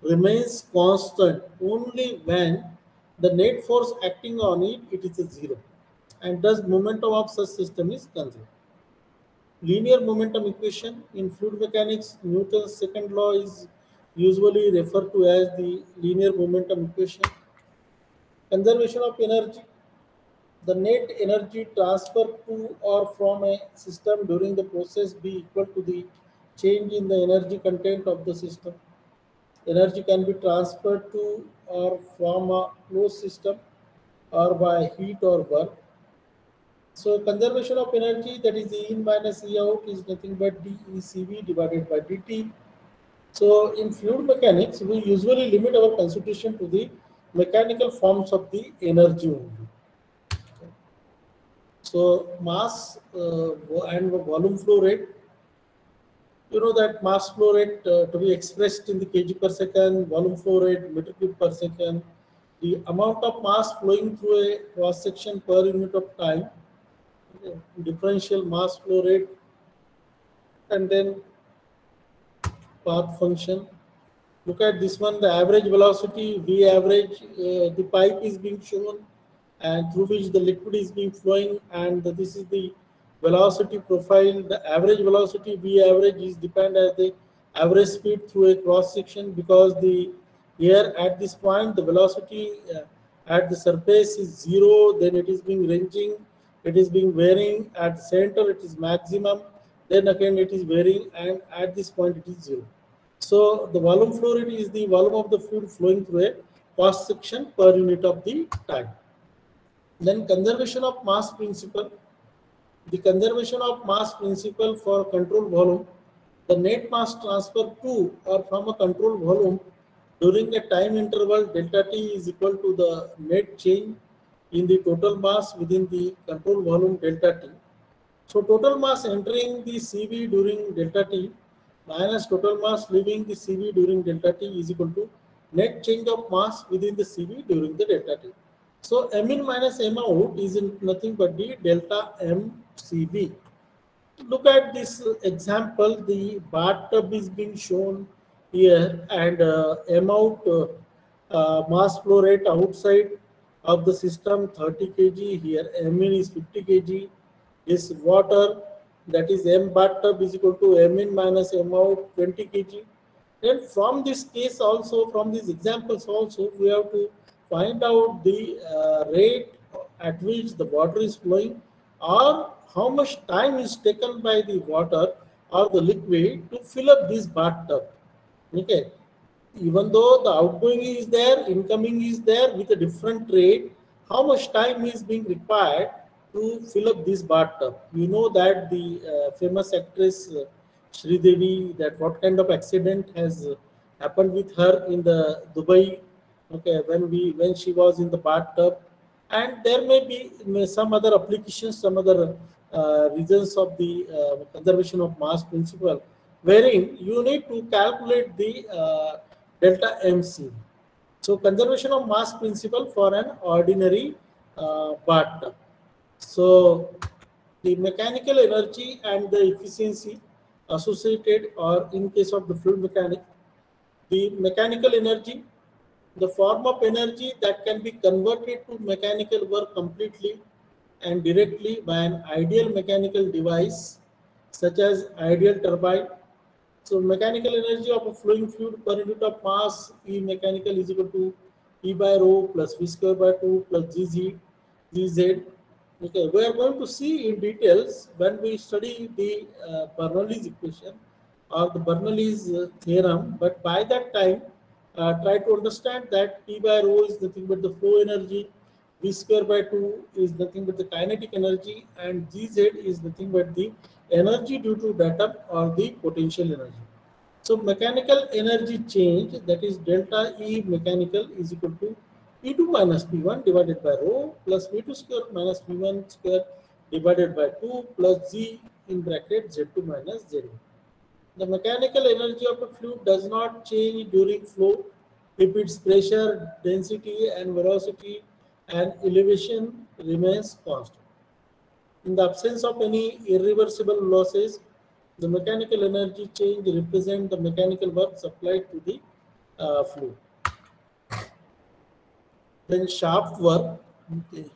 remains constant only when the net force acting on it, it is a zero, and thus momentum of such system is conserved. Linear momentum equation in fluid mechanics, Newton's second law is usually referred to as the linear momentum equation. Conservation of energy, the net energy transferred to or from a system during the process be equal to the change in the energy content of the system. Energy can be transferred to or from a closed system or by heat or work. So conservation of energy, that is E in minus E out, is nothing but dECV divided by dt. So in fluid mechanics, we usually limit our consideration to the mechanical forms of the energy only. So mass and volume flow rate, you know that mass flow rate to be expressed in the kg per second, volume flow rate meter cube per second, the amount of mass flowing through a cross section per unit of time, differential mass flow rate, and then path function. Look at this one, the average velocity, V average, the pipe is being shown and through which the liquid is being flowing, and this is the velocity profile. The average velocity, V average, is defined as the average speed through a cross section, because the here at this point the velocity at the surface is zero, then it is being ranging, it is being varying, at the center it is maximum, then again it is varying, and at this point it is zero. So the volume flow rate is the volume of the fluid flowing through a cross section per unit of the time. Then conservation of mass principle. The conservation of mass principle for control volume, the net mass transfer to or from a control volume during a time interval delta t is equal to the net change in the total mass within the control volume delta t. So total mass entering the CV during delta t minus total mass leaving the CV during delta T is equal to net change of mass within the CV during the delta T. So M in minus M out is nothing but the delta M CV. Look at this example. The bathtub is being shown here, and M out mass flow rate outside of the system 30 kg. Here M in is 50 kg. This water, that is M bathtub, is equal to M in minus M out 20 kg. Then from this case also, from these examples also, we have to find out the rate at which the water is flowing, or how much time is taken by the water or the liquid to fill up this bathtub. Okay, even though the outgoing is there, incoming is there with a different rate, how much time is being required to fill up this bathtub? You know that the famous actress Sri Devi, that what kind of accident has happened with her in the Dubai, okay, when she was in the bathtub, and there may some other applications, some other reasons of the conservation of mass principle, wherein you need to calculate the delta MC. So conservation of mass principle for an ordinary bathtub. So the mechanical energy and the efficiency associated, or in case of the fluid mechanics, the mechanical energy, the form of energy that can be converted to mechanical work completely and directly by an ideal mechanical device such as ideal turbine. So mechanical energy of a flowing fluid per unit of mass E mechanical is equal to E by rho plus V square by 2 plus GZ. Okay, we are going to see in details when we study the Bernoulli's equation or the Bernoulli's theorem. But by that time, try to understand that P by rho is nothing but the flow energy, V square by 2 is nothing but the kinetic energy, and Gz is nothing but the energy due to datum or the potential energy. So mechanical energy change, that is delta E mechanical, is equal to P2 minus P1 divided by rho plus V2 square minus V1 square divided by 2 plus G in bracket Z2 minus Z1. The mechanical energy of a fluid does not change during flow if its pressure, density and velocity and elevation remains constant. In the absence of any irreversible losses, the mechanical energy change represents the mechanical work supplied to the fluid. Then shaft work. Okay.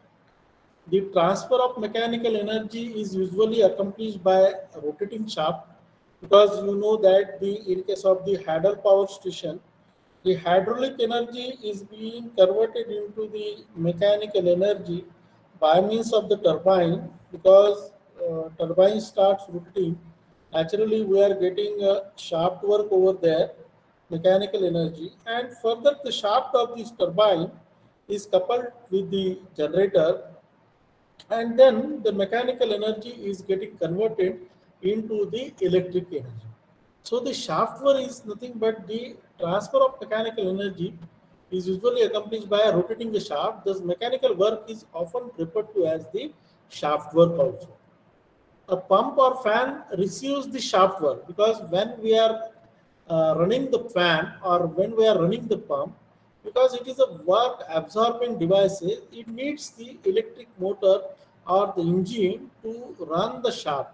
The transfer of mechanical energy is usually accomplished by a rotating shaft, because you know that in case of the Hadal power station, the hydraulic energy is being converted into the mechanical energy by means of the turbine, because turbine starts rotating. Naturally, we are getting a shaft work over there, mechanical energy, and further the shaft of this turbine is coupled with the generator, and then the mechanical energy is getting converted into the electric energy. So the shaft work is nothing but the transfer of mechanical energy is usually accomplished by rotating the shaft. Thus mechanical work is often referred to as the shaft work also. A pump or fan receives the shaft work, because when we are running the fan or when we are running the pump, because it is a work absorbing device, it needs the electric motor or the engine to run the shaft.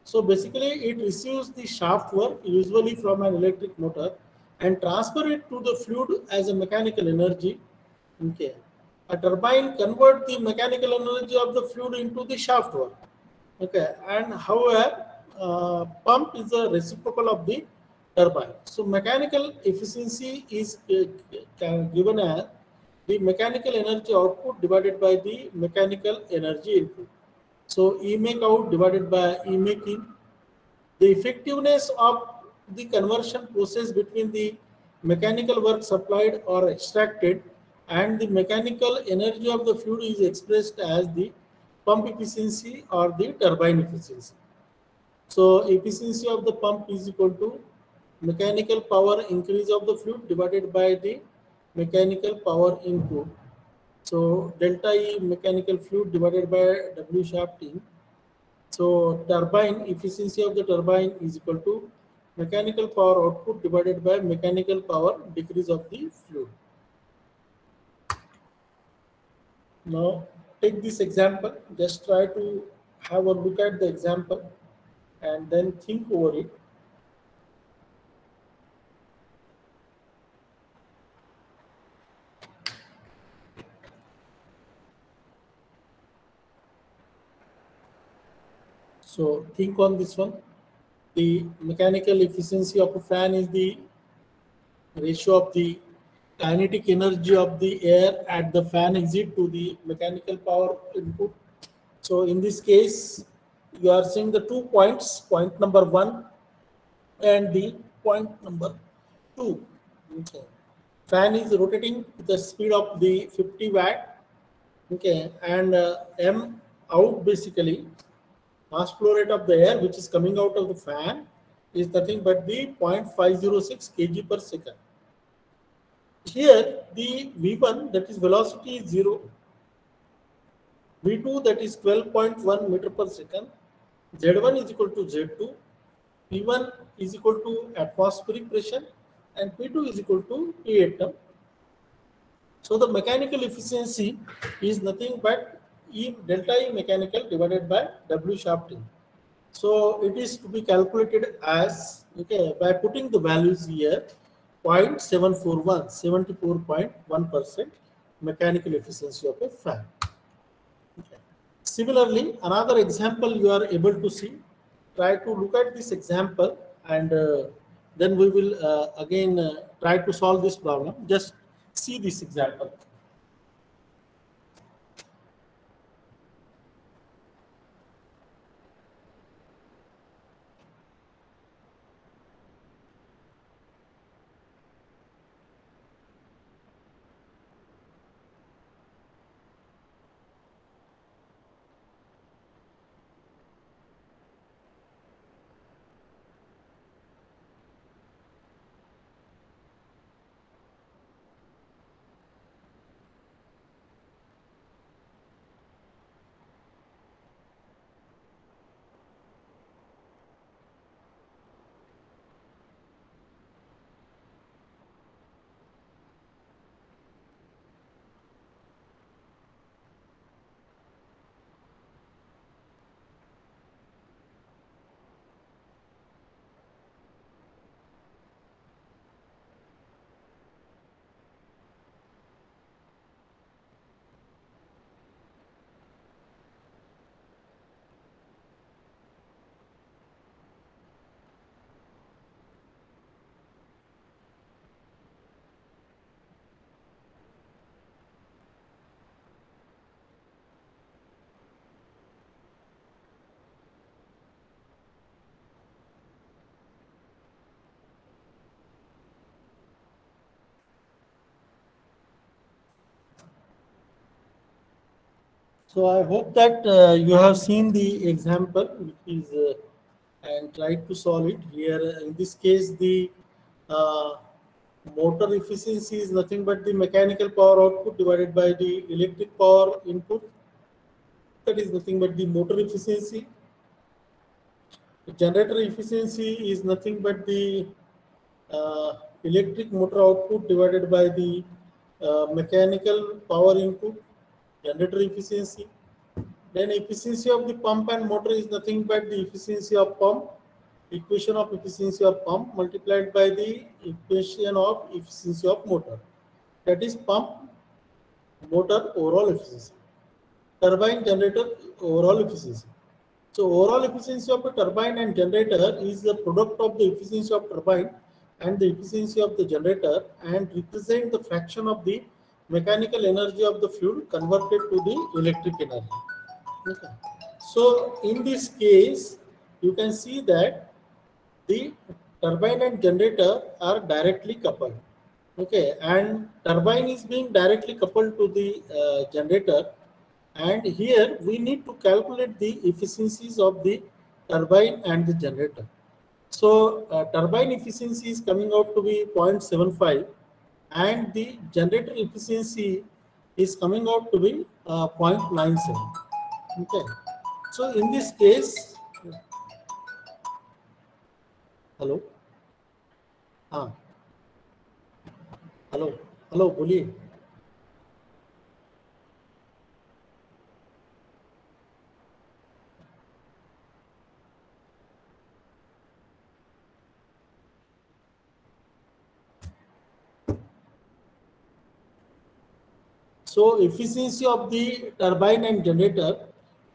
So basically it receives the shaft work usually from an electric motor and transfer it to the fluid as a mechanical energy. Okay. A turbine convert the mechanical energy of the fluid into the shaft work. Okay, and however, pump is a reciprocal of the turbine. So mechanical efficiency is given as the mechanical energy output divided by the mechanical energy input. So E make out divided by E make in. The effectiveness of the conversion process between the mechanical work supplied or extracted and the mechanical energy of the fluid is expressed as the pump efficiency or the turbine efficiency. So efficiency of the pump is equal to mechanical power increase of the fluid divided by the mechanical power input. So delta E mechanical fluid divided by W shafting. So turbine efficiency of the turbine is equal to mechanical power output divided by mechanical power decrease of the fluid. Now take this example, just try to have a look at the example and then think over it. So think on this one. The mechanical efficiency of a fan is the ratio of the kinetic energy of the air at the fan exit to the mechanical power input. So in this case, you are seeing the 2 points, point number 1 and the point number 2. Okay. Fan is rotating with the speed of the 50 watt. Okay, and M out basically mass flow rate of the air which is coming out of the fan is nothing but the 0.506 kg per second. Here the V1, that is velocity, is 0, V2, that is 12.1 meter per second, Z1 is equal to Z2, P1 is equal to atmospheric pressure, and P2 is equal to P atom. So the mechanical efficiency is nothing but E delta E mechanical divided by W shaft in. So it is to be calculated as, okay, by putting the values here, 0.741, 74.1% mechanical efficiency of a fan. Okay. Similarly, another example you are able to see. Try to look at this example and then we will again try to solve this problem. Just see this example. So I hope that you have seen the example, which is and tried to solve it here. In this case, the uh, motor efficiency is nothing but the mechanical power output divided by the electric power input. That is nothing but the motor efficiency. The generator efficiency is nothing but the uh, electric motor output divided by the mechanical power input, generator efficiency. Then efficiency of the pump and motor is nothing but the efficiency of pump, equation of efficiency of pump multiplied by the equation of efficiency of motor. That is pump, motor overall efficiency. Turbine, generator overall efficiency. So overall efficiency of a turbine and generator is the product of the efficiency of turbine and the efficiency of the generator and represent the fraction of the mechanical energy of the fluid converted to the electric energy. Okay. So in this case, you can see that the turbine and generator are directly coupled. Okay, and turbine is being directly coupled to the generator, and here we need to calculate the efficiencies of the turbine and the generator. So turbine efficiency is coming out to be 0.75 and the generator efficiency is coming out to be 0.97. Okay. So in this case, hello. हाँ, hello hello बोलिए। So efficiency of the turbine and generator,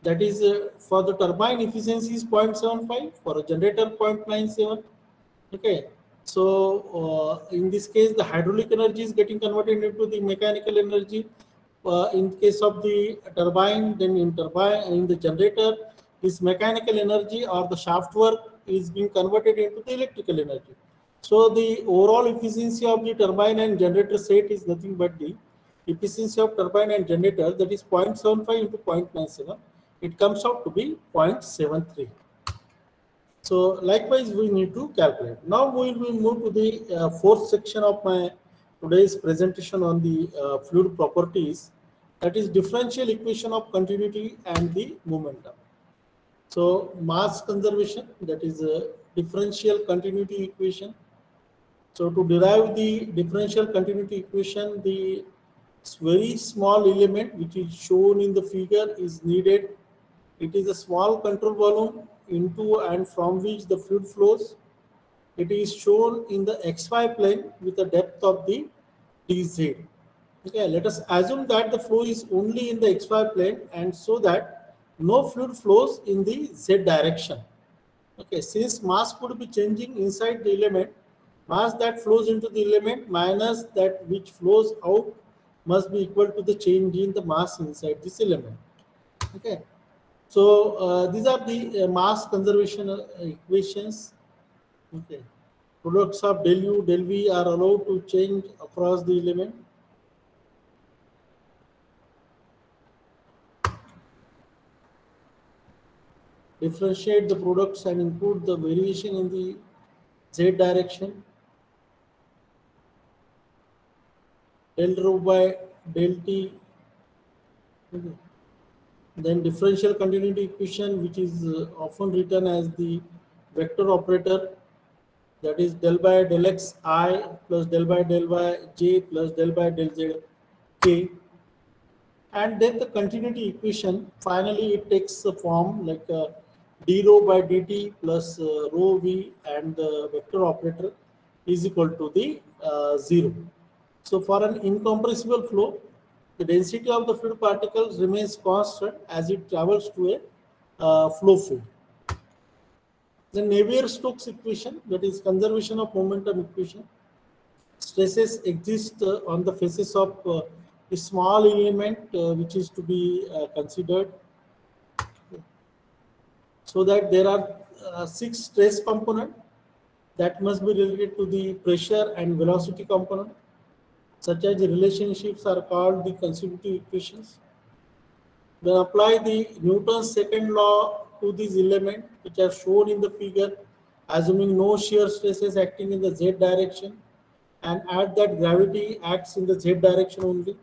that is for the turbine efficiency is 0.75, for a generator 0.97. Okay, so in this case the hydraulic energy is getting converted into the mechanical energy. In case of the turbine, then in the generator, this mechanical energy or the shaft work is being converted into the electrical energy. So the overall efficiency of the turbine and generator set is nothing but the efficiency of turbine and generator, that is 0.75 into 0.97. It comes out to be 0.73. So likewise we need to calculate. Now we will move to the fourth section of my today's presentation on the fluid properties, that is differential equation of continuity and the momentum. So mass conservation, that is a differential continuity equation. So to derive the differential continuity equation, the very small element which is shown in the figure is needed. It is a small control volume into and from which the fluid flows. It is shown in the xy plane with a depth of the dz. Okay, let us assume that the flow is only in the xy plane, and so that no fluid flows in the z direction. Okay, since mass could be changing inside the element, mass that flows into the element minus that which flows out must be equal to the change in the mass inside this element. Okay, so these are the mass conservation equations. Okay, products of del U, del V are allowed to change across the element. Differentiate the products and include the variation in the z direction. Del rho by del T. Okay. Then differential continuity equation, which is often written as the vector operator, that is del by del x I plus del by del y j plus del by del z k. And then the continuity equation, finally it takes the form like d rho by dt plus rho v, and the vector operator is equal to the 0. So for an incompressible flow, the density of the fluid particles remains constant as it travels to a flow field. The Navier-Stokes equation, that is conservation of momentum equation. Stresses exist on the faces of a small element which is to be considered. So that there are 6 stress components that must be related to the pressure and velocity component. Such as the relationships are called the constitutive equations. Then apply the Newton's second law to these elements which are shown in the figure, assuming no shear stresses acting in the z direction, and add that gravity acts in the z direction only.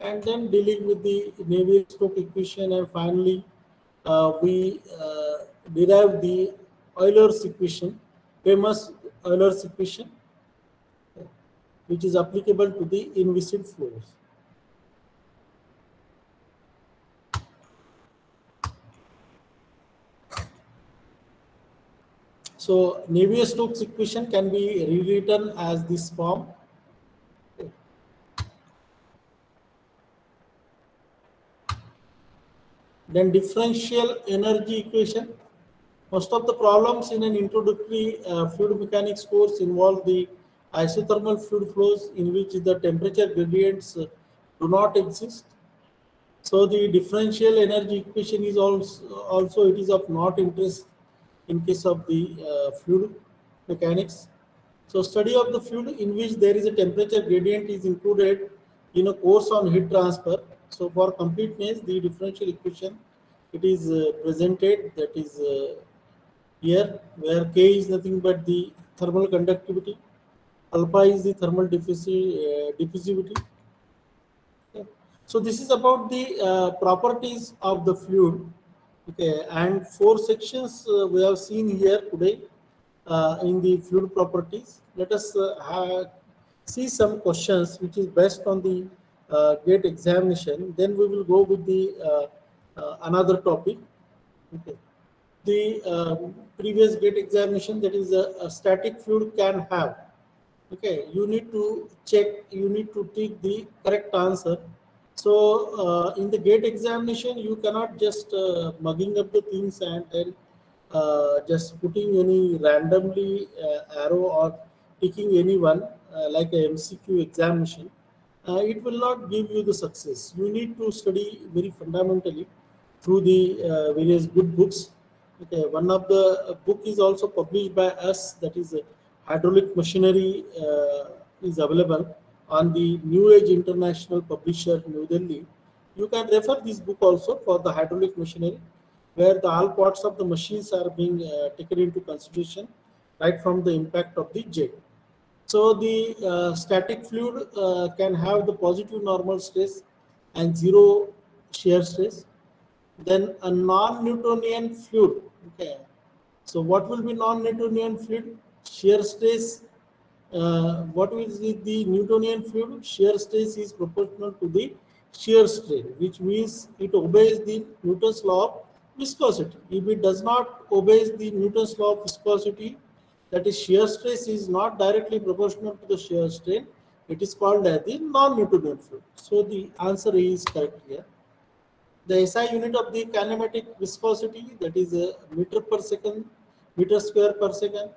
And then dealing with the Navier-Stokes equation, and finally we derive the Euler's equation, famous Euler's equation, which is applicable to the inviscid flows. So Navier-Stokes equation can be rewritten as this form. Then differential energy equation. Most of the problems in an introductory fluid mechanics course involve the isothermal fluid flows in which the temperature gradients do not exist. So the differential energy equation is also it is of not interest in case of the fluid mechanics. So study of the fluid in which there is a temperature gradient is included in a course on heat transfer. So for completeness, the differential equation, it is presented, that is here, where K is nothing but the thermal conductivity, alpha is the thermal diffusivity. Okay. So this is about the properties of the fluid. Okay, and 4 sections we have seen here today. in the fluid properties. Let us see some questions which is based on the GATE examination. Then we will go with the another topic. Okay. The previous GATE examination, that is a static fluid can have. Okay, you need to check, you need to take the correct answer. So in the GATE examination, you cannot just mugging up the things and then just putting any randomly arrow or picking anyone like a MCQ examination. It will not give you the success. You need to study very fundamentally through the various good books. Okay, one of the book is also published by us, that is hydraulic machinery, is available on the New Age International Publisher, New Delhi. You can refer this book also for the hydraulic machinery, where the all parts of the machines are being taken into consideration right from the impact of the jet. So the static fluid can have the positive normal stress and zero shear stress. Then a non-Newtonian fluid. Okay. So what will be non-Newtonian fluid? Shear stress. What is the Newtonian fluid? Shear stress is proportional to the shear strain, which means it obeys the Newton's law of viscosity. If it does not obey the Newton's law of viscosity, that is shear stress is not directly proportional to the shear strain, it is called as the non-Newtonian fluid. So the answer is correct here. The SI unit of the kinematic viscosity, that is a meter per second, meter square per second.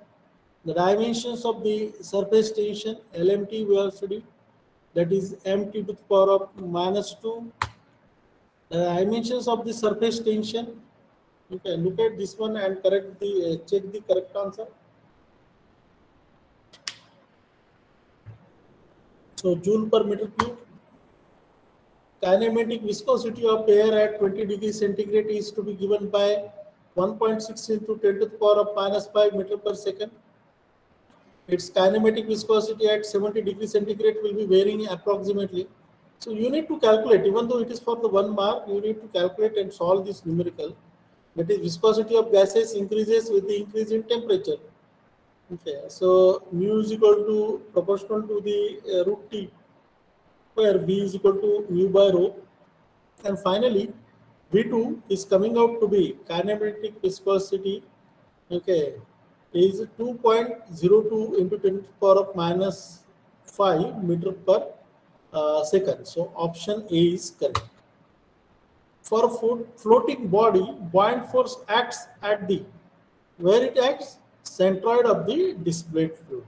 The dimensions of the surface tension, LMT we have studied, that is mt to the power of -2. The dimensions of the surface tension, you can look at this one and correct the check the correct answer. So joule per meter cube. Kinematic viscosity of air at 20 degrees centigrade is to be given by 1.6 into 10 to the power of -5 meter per second. Its kinematic viscosity at 70 degrees centigrade will be varying approximately. So you need to calculate, even though it is for the 1 mark, you need to calculate and solve this numerical. That is, viscosity of gases increases with the increase in temperature. Okay, so mu is equal to proportional to the root T, where V is equal to mu by rho. And finally, V2 is coming out to be kinematic viscosity, okay, is 2.02 into 10 to the power of -5 meter per second. So option A is correct. For a floating body, buoyant force acts at the, where it acts? Centroid of the displayed fluid.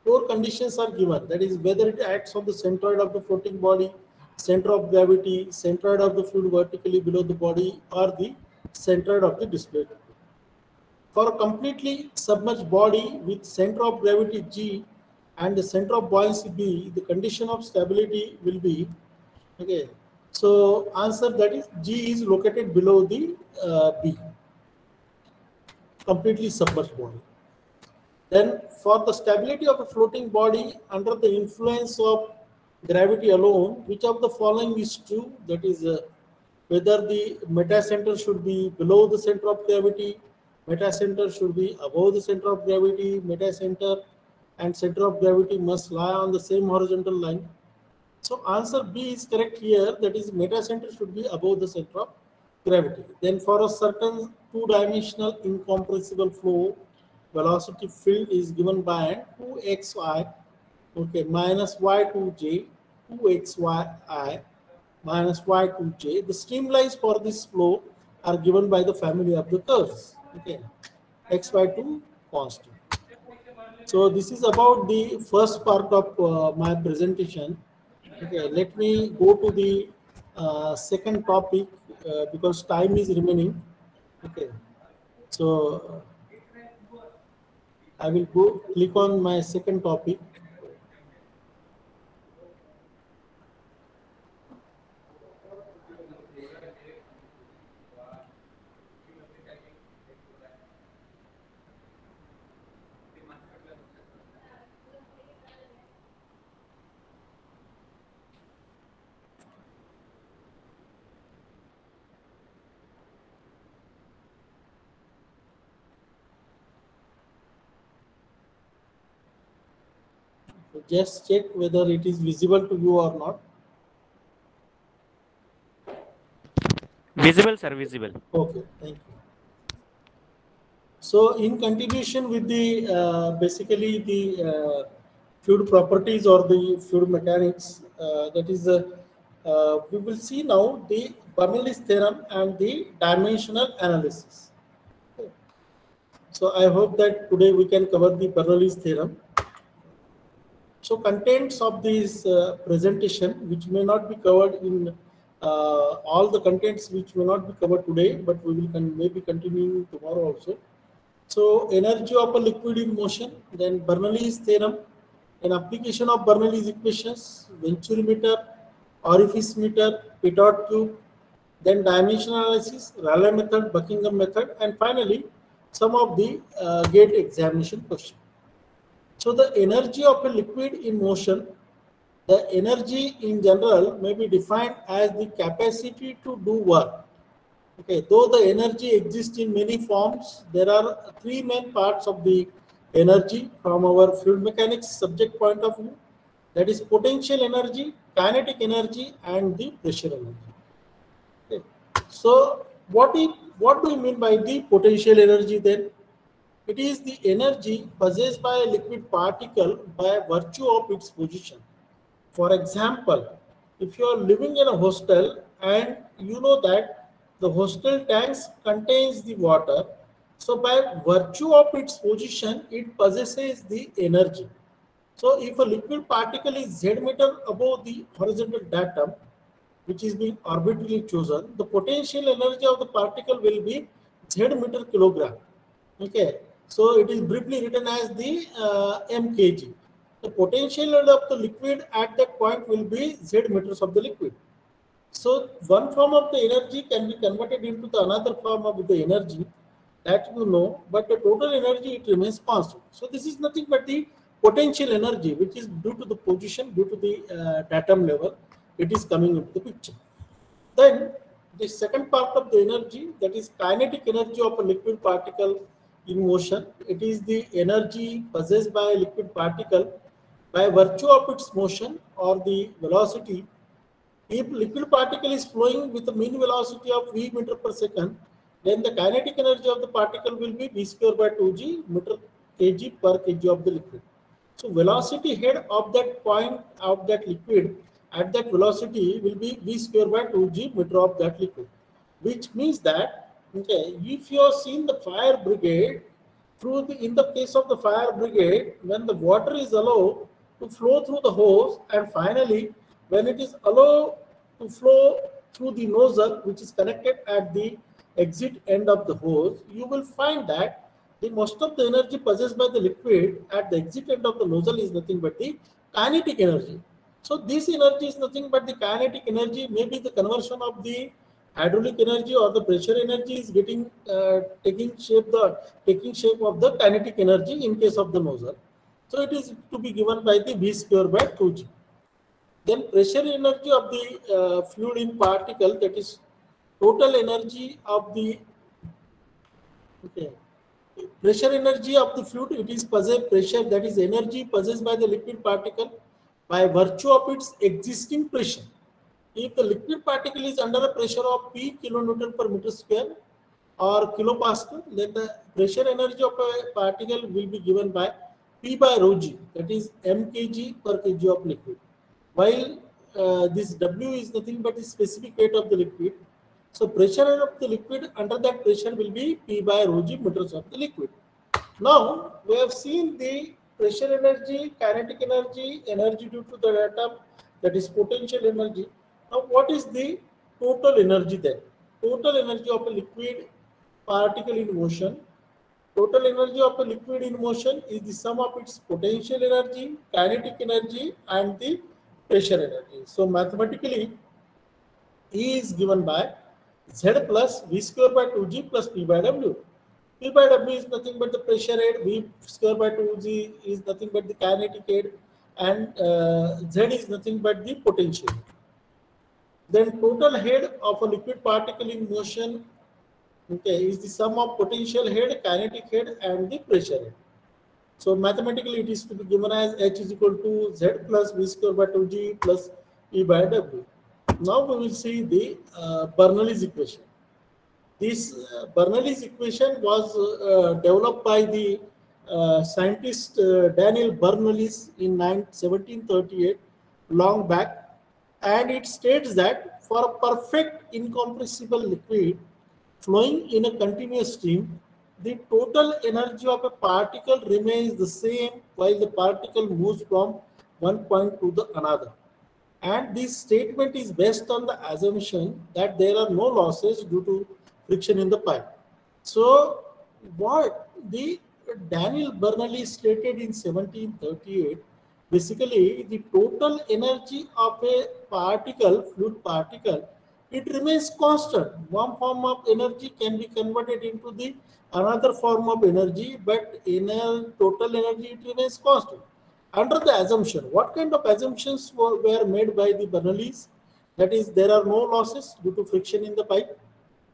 Four conditions are given, that is whether it acts on the centroid of the floating body, center of gravity, centroid of the fluid vertically below the body, or the centroid of the displayed fluid. For a completely submerged body with center of gravity G and the center of buoyancy B, the condition of stability will be, okay, so answer, that is G is located below the B, completely submerged body. Then for the stability of a floating body under the influence of gravity alone, which of the following is true? That is whether the metacenter should be below the center of gravity, metacenter should be above the center of gravity, metacenter and center of gravity must lie on the same horizontal line. So answer B is correct here, that is metacenter should be above the center of gravity. Then for a certain two-dimensional incompressible flow, velocity field is given by 2xy, okay, minus y2j, 2xyi minus y2j. The streamlines for this flow are given by the family of the curves, okay, xy2 constant. So this is about the first part of my presentation. Okay, let me go to the second topic because time is remaining. Okay, so I will go click on my second topic. Just check whether it is visible to you or not. Visible, sir, visible. Okay, thank you. So in continuation with the basically the fluid properties or the fluid mechanics, that is we will see now the Bernoulli's theorem and the dimensional analysis. Okay. So I hope that today we can cover the Bernoulli's theorem. So contents of this presentation, which may not be covered in all the contents, which may not be covered today, but we will maybe continue tomorrow also. So energy of a liquid in motion, then Bernoulli's theorem, an application of Bernoulli's equations, Venturi-meter, orifice meter, Pitot cube, then dimension analysis, Rayleigh method, Buckingham method, and finally some of the gate examination questions. So the energy of a liquid in motion, the energy in general may be defined as the capacity to do work. Okay, though the energy exists in many forms, there are three main parts of the energy from our fluid mechanics subject point of view. That is potential energy, kinetic energy, and the pressure energy. Okay. So what do you mean by the potential energy then? It is the energy possessed by a liquid particle by virtue of its position. For example, if you are living in a hostel and you know that the hostel tanks contains the water, so by virtue of its position, it possesses the energy. So if a liquid particle is z meter above the horizontal datum, which is being arbitrarily chosen, the potential energy of the particle will be z meter kilogram. Okay, so it is briefly written as the mkg. The potential of the liquid at that point will be z meters of the liquid. So one form of the energy can be converted into the another form of the energy that you know, but the total energy it remains constant. So this is nothing but the potential energy, which is due to the position, due to the datum level, it is coming into the picture. Then the second part of the energy, that is kinetic energy of a liquid particle in motion. It is the energy possessed by a liquid particle by virtue of its motion or the velocity. If liquid particle is flowing with a mean velocity of v meter per second, then the kinetic energy of the particle will be v square by 2g meter kg per kg of the liquid. So velocity head of that point of that liquid at that velocity will be v square by 2g meter of that liquid, which means that, okay, if you have seen the fire brigade, in the case of the fire brigade, when the water is allowed to flow through the hose, and finally when it is allowed to flow through the nozzle, which is connected at the exit end of the hose, you will find that the most of the energy possessed by the liquid at the exit end of the nozzle is nothing but the kinetic energy. So this energy is nothing but the kinetic energy, maybe the conversion of the hydraulic energy or the pressure energy is getting taking shape of the kinetic energy in case of the nozzle. So it is to be given by the v square by 2g. Then pressure energy of the fluid in particle, that is total energy of the pressure energy of the fluid. It is possessed pressure, that is energy possessed by the liquid particle by virtue of its existing pressure. If the liquid particle is under a pressure of P kilonewton per meter square or kilopascal, then the pressure energy of a particle will be given by P by rho g, that is mkg per kg of liquid. While this W is nothing but the specific weight of the liquid. So pressure of the liquid under that pressure will be P by rho g meters of the liquid. Now we have seen the pressure energy, kinetic energy, energy due to the atom, that is potential energy. Now what is the total energy then? Total energy of a liquid particle in motion. Total energy of a liquid in motion is the sum of its potential energy, kinetic energy, and the pressure energy. So mathematically, E is given by Z plus V square by 2G plus P by W. P by W is nothing but the pressure head, V square by 2G is nothing but the kinetic head, and Z is nothing but the potential. Then total head of a liquid particle in motion, okay, is the sum of potential head, kinetic head, and the pressure head. So mathematically it is to be given as H is equal to Z plus V square by 2G plus E by W. Now we will see the Bernoulli's equation. This Bernoulli's equation was developed by the scientist Daniel Bernoulli in 1738, long back, and it states that for a perfect incompressible liquid flowing in a continuous stream, the total energy of a particle remains the same while the particle moves from one point to the another. And this statement is based on the assumption that there are no losses due to friction in the pipe. So what the Daniel Bernoulli stated in 1738, basically the total energy of a particle, fluid particle, it remains constant. One form of energy can be converted into the another form of energy, but in a total energy it remains constant. Under the assumption, what kind of assumptions were made by the Bernoullis? That is, there are no losses due to friction in the pipe.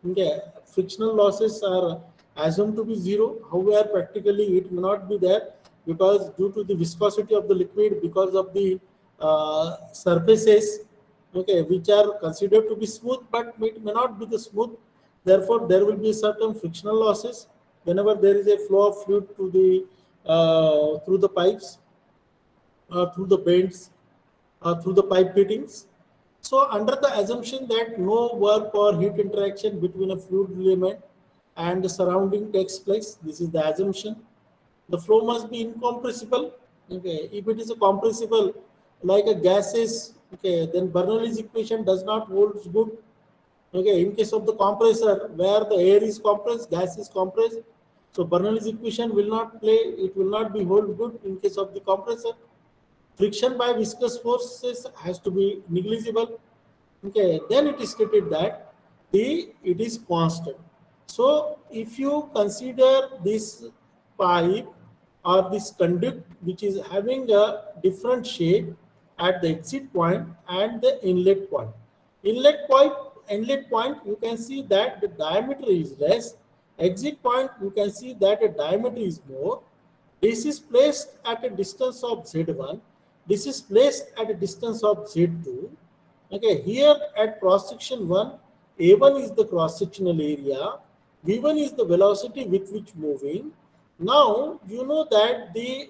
Okay, frictional losses are assumed to be zero. However, practically it may not be there because due to the viscosity of the liquid, because of the surfaces, okay, which are considered to be smooth, but it may not be the smooth. Therefore, there will be certain frictional losses whenever there is a flow of fluid to the through the pipes, through the bends, through the pipe fittings. So under the assumption that no work or heat interaction between a fluid element and the surrounding takes place, this is the assumption. The flow must be incompressible. Okay, if it is a compressible like a gases, okay, then Bernoulli's equation does not hold good. Okay, in case of the compressor where the air is compressed, gas is compressed, so Bernoulli's equation will not play. It will not be hold good in case of the compressor. Friction by viscous forces has to be negligible. Okay, then it is stated that it is constant. So if you consider this pipe or this conduct which is having a different shape at the exit point and the inlet point. Inlet point you can see that the diameter is less. Exit point you can see that the diameter is more. This is placed at a distance of Z1. This is placed at a distance of Z2. Okay, here at cross section 1, A1 is the cross sectional area, V1 is the velocity with which moving. Now, you know that the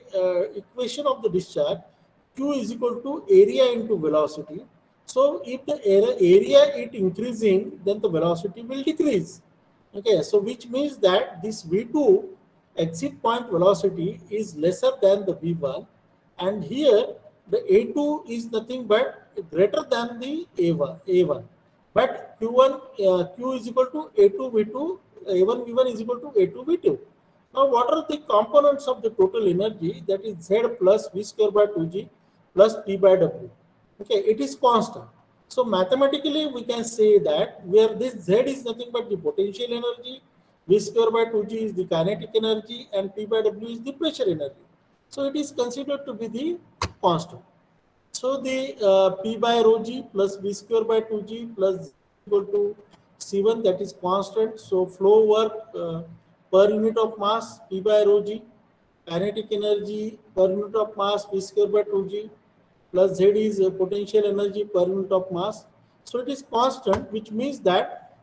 equation of the discharge, Q is equal to area into velocity. So, if the area is increasing, then the velocity will decrease. Okay, so which means that this V2 exit point velocity is lesser than the V1, and here the A2 is nothing but greater than the A1. But Q is equal to A2 V2, A1 V1 is equal to A2 V2. Now, what are the components of the total energy? That is Z plus V square by 2G plus P by W. Okay, it is constant. So mathematically, we can say that where this Z is nothing but the potential energy, V square by 2G is the kinetic energy, and P by W is the pressure energy. So it is considered to be the constant. So the P by rho G plus V square by 2G plus Z equal to C1, that is constant. So flow work per unit of mass P by rho G, kinetic energy per unit of mass V square by 2G plus Z is potential energy per unit of mass. So it is constant, which means that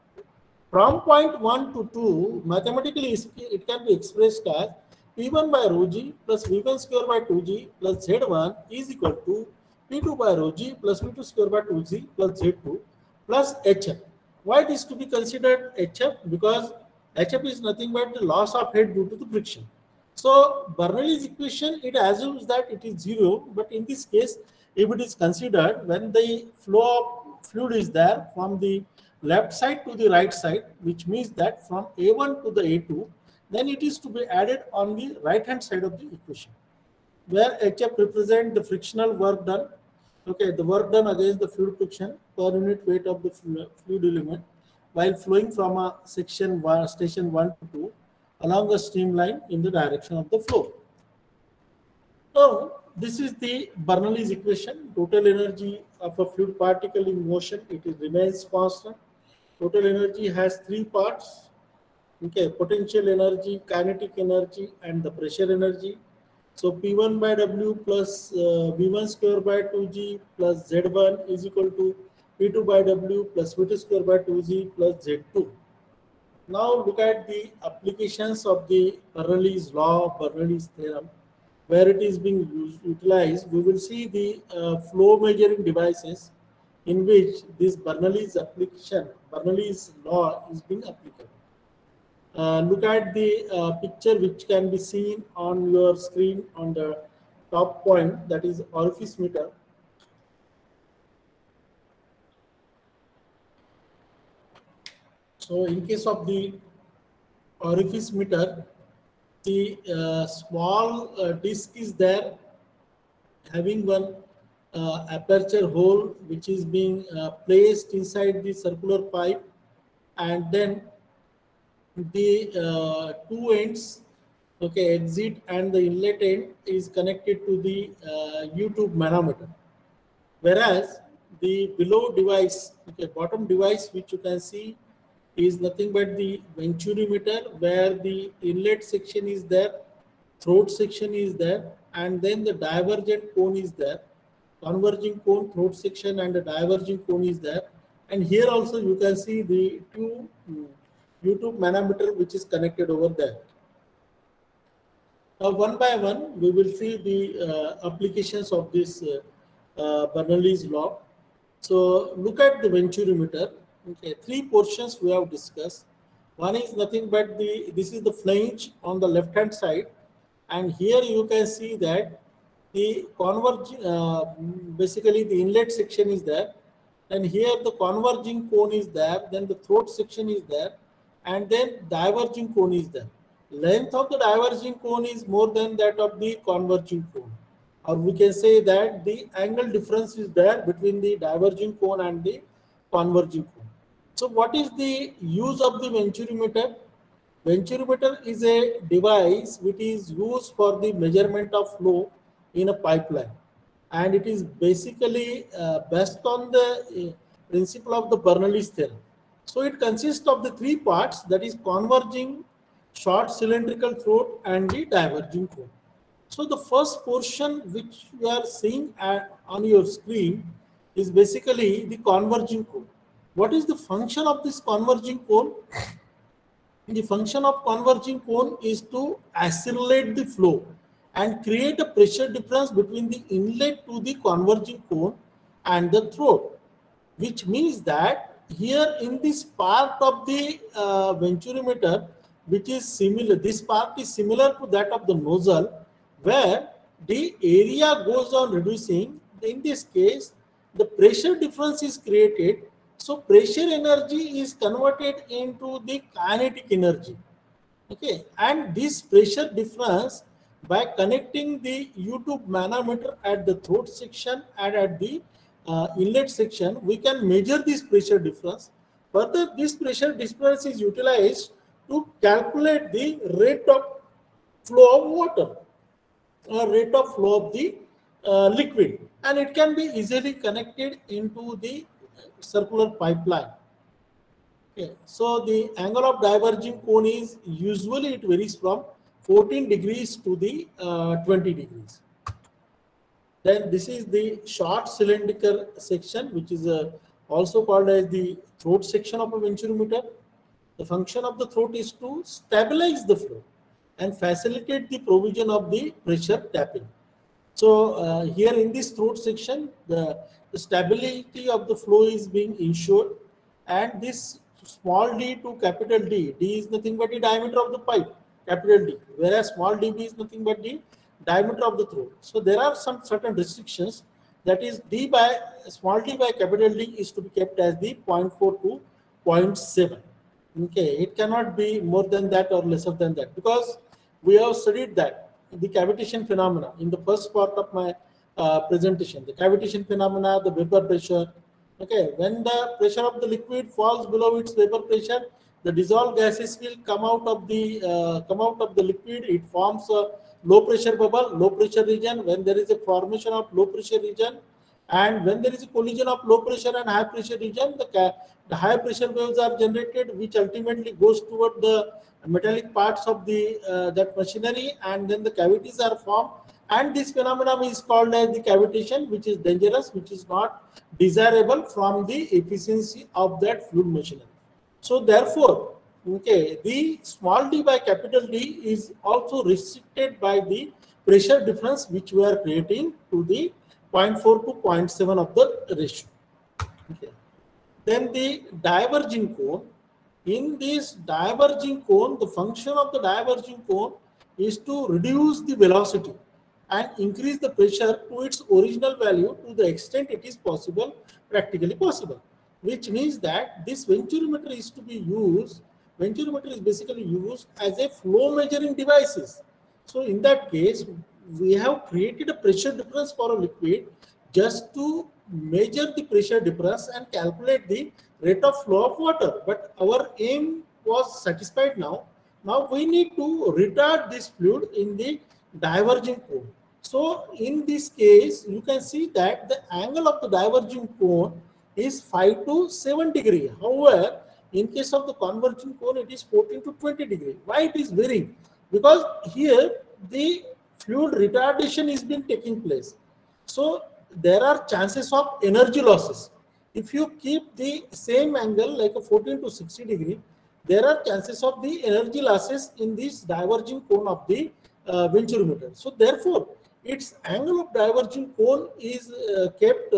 from point 1 to 2, mathematically it can be expressed as P1 by rho G plus V1 square by 2G plus Z1 is equal to P2 by rho G plus V2 square by 2G plus Z2 plus HF. Why it is to be considered HF? Because HF is nothing but the loss of head due to the friction. So Bernoulli's equation, it assumes that it is zero, but in this case, if it is considered when the flow of fluid is there from the left side to the right side, which means that from A1 to the A2, then it is to be added on the right hand side of the equation, where HF represents the frictional work done. Okay, the work done against the fluid friction per unit weight of the fluid element while flowing from a station 1 to 2 along a streamline in the direction of the flow. Now, this is the Bernoulli's equation. Total energy of a fluid particle in motion, it remains constant. Total energy has three parts. Okay, potential energy, kinetic energy, and the pressure energy. So P1 by W plus V1 square by 2G plus Z1 is equal to P2 by W plus V2 square by 2G plus Z2. Now look at the applications of the Bernoulli's law, Bernoulli's theorem, where it is being utilized. We will see the flow measuring devices in which this Bernoulli's application, Bernoulli's law is being applicable. Look at the picture which can be seen on your screen on the top point, that is orifice meter. So in case of the orifice meter, the small disc is there having one aperture hole which is being placed inside the circular pipe, and then the two ends, okay, exit and the inlet end is connected to the U-tube manometer, whereas the below device, okay, bottom device which you can see is nothing but the venturimeter, where the inlet section is there, throat section is there, and then the divergent cone is there, converging cone, throat section, and the diverging cone is there. And here also you can see the two U-tube manometer which is connected over there. Now one by one we will see the applications of this Bernoulli's law. So look at the venturimeter. Okay, three portions we have discussed. One is nothing but this is the flange on the left hand side, and here you can see that the basically the inlet section is there, and here the converging cone is there, then the throat section is there, and then diverging cone is there. Length of the diverging cone is more than that of the converging cone, or we can say that the angle difference is there between the diverging cone and the converging cone. So what is the use of the venturimeter? Venturimeter is a device which is used for the measurement of flow in a pipeline, and it is basically based on the principle of the Bernoulli's theorem. So it consists of the three parts, that is converging, short cylindrical throat, and the diverging cone. So the first portion which you are seeing on your screen is basically the converging cone. What is the function of this converging cone? The function of converging cone is to accelerate the flow and create a pressure difference between the inlet to the converging cone and the throat, which means that here in this part of the venturimeter, which is similar, this part is similar to that of the nozzle, where the area goes on reducing. In this case, the pressure difference is created, so pressure energy is converted into the kinetic energy. Okay, and this pressure difference, by connecting the U-tube manometer at the throat section and at the inlet section, we can measure this pressure difference. Further, this pressure difference is utilized to calculate the rate of flow of water or rate of flow of the liquid, and it can be easily connected into the circular pipeline. Okay, so the angle of diverging cone is usually it varies from 14 degrees to the 20 degrees. Then this is the short cylindrical section, which is also called as the throat section of a venturimeter. The function of the throat is to stabilize the flow and facilitate the provision of the pressure tapping. So here in this throat section, the stability of the flow is being ensured, and this small d to capital D, D is nothing but the diameter of the pipe, capital D, whereas small db is nothing but the diameter of the throat. So there are some certain restrictions, that is d by small d by capital D is to be kept as the 0.4 to 0.7. Okay, it cannot be more than that or lesser than that, because we have studied that the cavitation phenomena in the first part of my presentation. The cavitation phenomena, the vapor pressure. Okay, when the pressure of the liquid falls below its vapor pressure, the dissolved gases will come out of the liquid. It forms a low pressure bubble, low pressure region. When there is a formation of low pressure region, and when there is a collision of low pressure and high pressure region, the high pressure waves are generated, which ultimately goes toward the metallic parts of the that machinery, and then the cavities are formed, and this phenomenon is called as the cavitation, which is dangerous, which is not desirable from the efficiency of that fluid machinery. So therefore, okay, the small d by capital D is also restricted by the pressure difference which we are creating to the 0.4 to 0.7 of the ratio. Okay. Then the diverging cone. In this diverging cone, the function of the diverging cone is to reduce the velocity and increase the pressure to its original value to the extent it is possible, practically possible. Which means that this venturimeter is to be used. Venturimeter is basically used as a flow measuring devices. So in that case, we have created a pressure difference for a liquid just to measure the pressure difference and calculate the rate of flow of water. But our aim was satisfied now. Now we need to retard this fluid in the diverging cone. So in this case, you can see that the angle of the diverging cone is 5 to 7 degree. However, in case of the converging cone, it is 14 to 20 degree. Why it is varying? Because here the fluid retardation is being taking place. So there are chances of energy losses. If you keep the same angle like a 14 to 60 degree, there are chances of the energy losses in this diverging cone of the venturimeter. So therefore, its angle of diverging cone is kept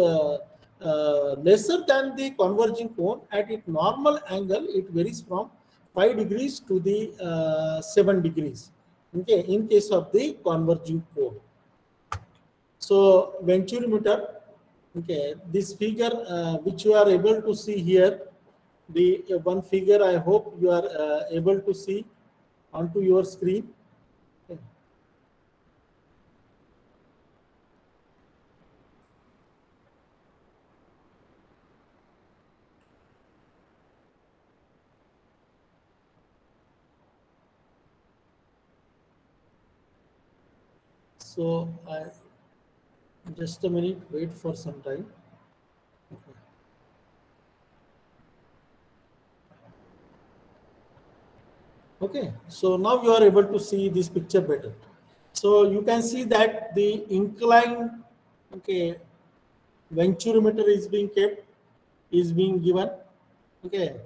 lesser than the converging cone. At its normal angle, it varies from 5 degrees to the 7 degrees. Okay, in case of the converging cone. So venturimeter, okay, this figure which you are able to see here, the one figure I hope you are able to see onto your screen. Okay. So just a minute, wait for some time. Okay. Okay, so now you are able to see this picture better. So you can see that the incline, okay, venturimeter is being kept, is being given. Okay,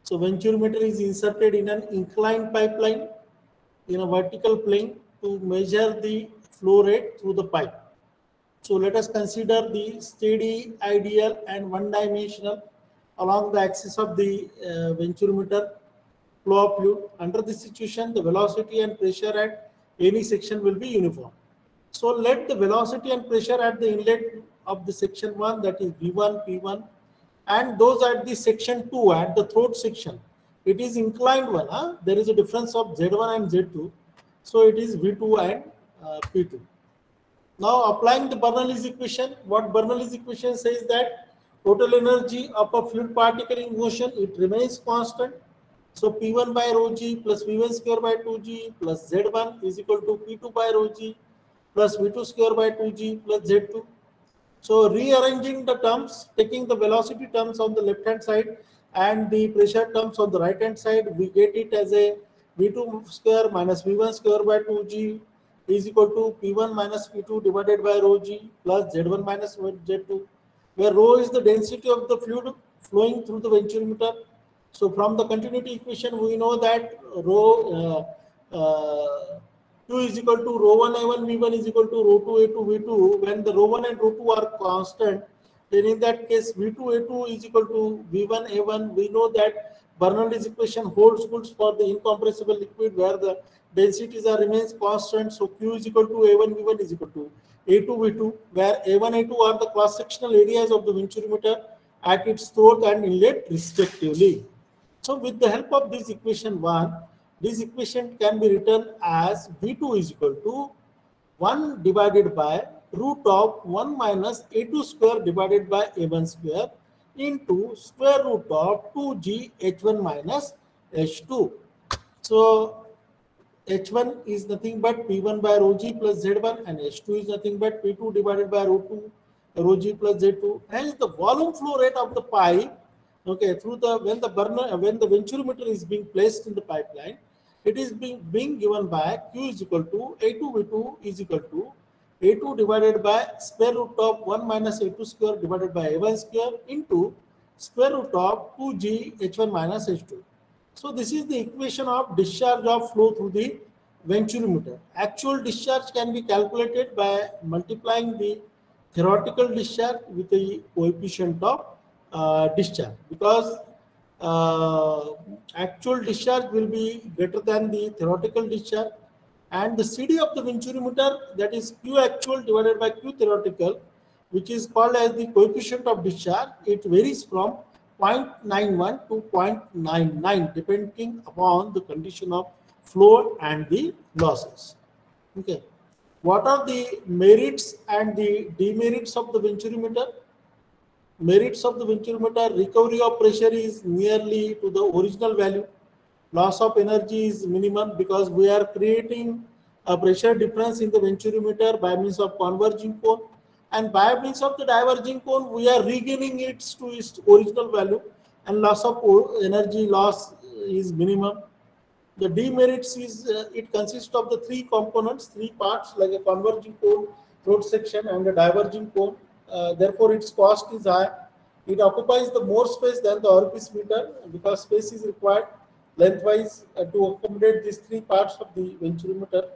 so venturimeter is inserted in an inclined pipeline in a vertical plane to measure the flow rate through the pipe. So let us consider the steady, ideal, and one-dimensional along the axis of the venturimeter flow of fluid. Under this situation, the velocity and pressure at any section will be uniform. So let the velocity and pressure at the inlet of the section 1, that is V1, P1, and those at the section 2, at the throat section, it is inclined one. There is a difference of Z1 and Z2. So it is V2 and P2. Now applying the Bernoulli's equation, what Bernoulli's equation says that total energy of a fluid particle in motion, it remains constant. So P1 by rho g plus V1 square by 2g plus Z1 is equal to P2 by rho g plus V2 square by 2g plus Z2. So rearranging the terms, taking the velocity terms on the left hand side and the pressure terms on the right hand side, we get it as a V2 square minus V1 square by 2g is equal to P1 minus P2 divided by rho g plus Z1 minus Z2, where rho is the density of the fluid flowing through the venturimeter. So from the continuity equation, we know that rho 2 is equal to rho 1 A1 V1 is equal to rho 2 A2 V2. When the rho 1 and rho 2 are constant, then in that case V2 A2 is equal to V1 A1. We know that Bernoulli's equation holds good for the incompressible liquid where the densities are remains constant. So Q is equal to A1 V1 is equal to A2 V2, where A1 A2 are the cross-sectional areas of the venturimeter at its throat and inlet respectively. So with the help of this equation 1, this equation can be written as V2 is equal to 1 divided by root of 1 minus A2 square divided by A1 square into square root of 2g H1 minus H2. So H1 is nothing but P1 by rho g plus Z1 and H2 is nothing but P2 divided by rho 2 rho g plus Z2. Hence the volume flow rate of the pipe, okay, through the when the venturimeter is being placed in the pipeline, It is being given by Q is equal to A2V2 is equal to A2 divided by square root of 1 minus A2 square divided by A1 square into square root of 2G H1 minus H2. So this is the equation of discharge of flow through the venturimeter. Actual discharge can be calculated by multiplying the theoretical discharge with the coefficient of discharge, because uh, actual discharge will be greater than the theoretical discharge, and the CD of the venturimeter, that is Q actual divided by Q theoretical, which is called as the coefficient of discharge, it varies from 0.91 to 0.99 depending upon the condition of flow and the losses. Okay. What are the merits and the demerits of the venturimeter? Merits of the venturimeter: recovery of pressure is nearly to the original value. Loss of energy is minimum because we are creating a pressure difference in the venturimeter by means of converging cone, and by means of the diverging cone we are regaining it to its original value, and loss of energy loss is minimum. The demerits is it consists of the three components, three parts, like a converging cone, throat section, and a diverging cone. Therefore, its cost is high. It occupies the more space than the orifice meter because space is required lengthwise to accommodate these three parts of the venturimeter.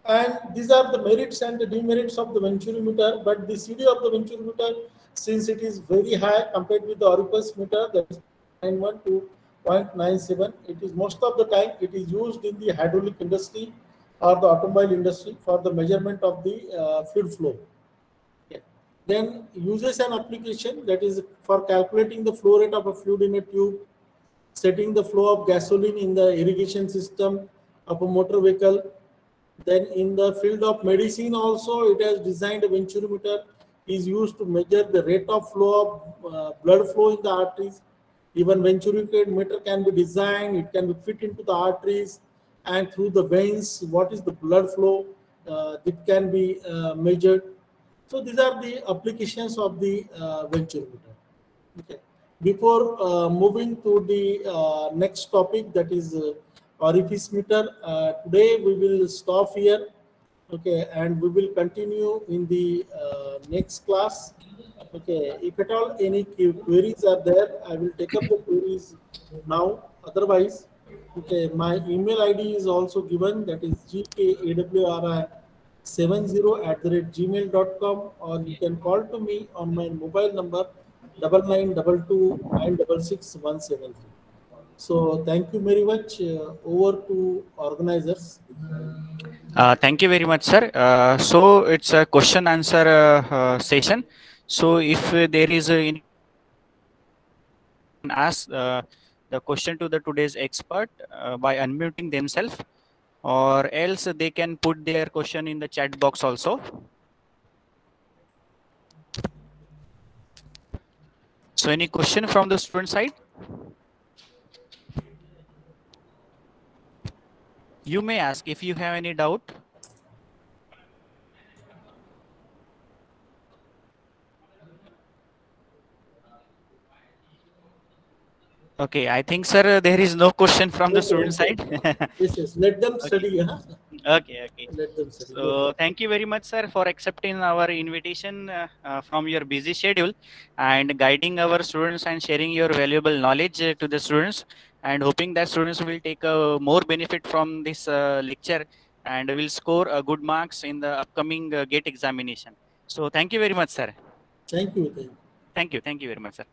And these are the merits and the demerits of the venturimeter. But the CD of the venturimeter, since it is very high compared with the orifice meter, that is 91 to 0.97, it is most of the time it is used in the hydraulic industry or the automobile industry for the measurement of the fluid flow. Yeah. Then uses and application, that is for calculating the flow rate of a fluid in a tube, setting the flow of gasoline in the irrigation system of a motor vehicle. Then in the field of medicine also, it has designed a venturimeter is used to measure the rate of flow of blood flow in the arteries. Even venturimeter can be designed, it can be fit into the arteries and through the veins. What is the blood flow? It can be measured. So these are the applications of the venturimeter. Okay. Before moving to the next topic, that is orifice meter, today we will stop here. Okay, and we will continue in the next class. Okay, if at all any queries are there, I will take up the queries now. Otherwise, okay, my email ID is also given, that is gkawri70@gmail.com, or you can call to me on my mobile number 9922966173. So thank you very much. Over to organizers. Thank you very much, sir. So it's a question answer session. So if there is any ask the question to the today's expert by unmuting themselves, or else they can put their question in the chat box also. So any question from the student side? You may ask if you have any doubt. Okay, I think, sir, there is no question from the Okay, student okay. side. Yes, yes. Let them Okay. study. Huh? Okay, okay. Let them study. No So problem. thank you very much, sir, for accepting our invitation from your busy schedule and guiding our students and sharing your valuable knowledge to the students, and hoping that students will take more benefit from this lecture and will score good marks in the upcoming GATE examination. So thank you very much, sir. Thank you. Thank you. Thank you. Thank you very much, sir.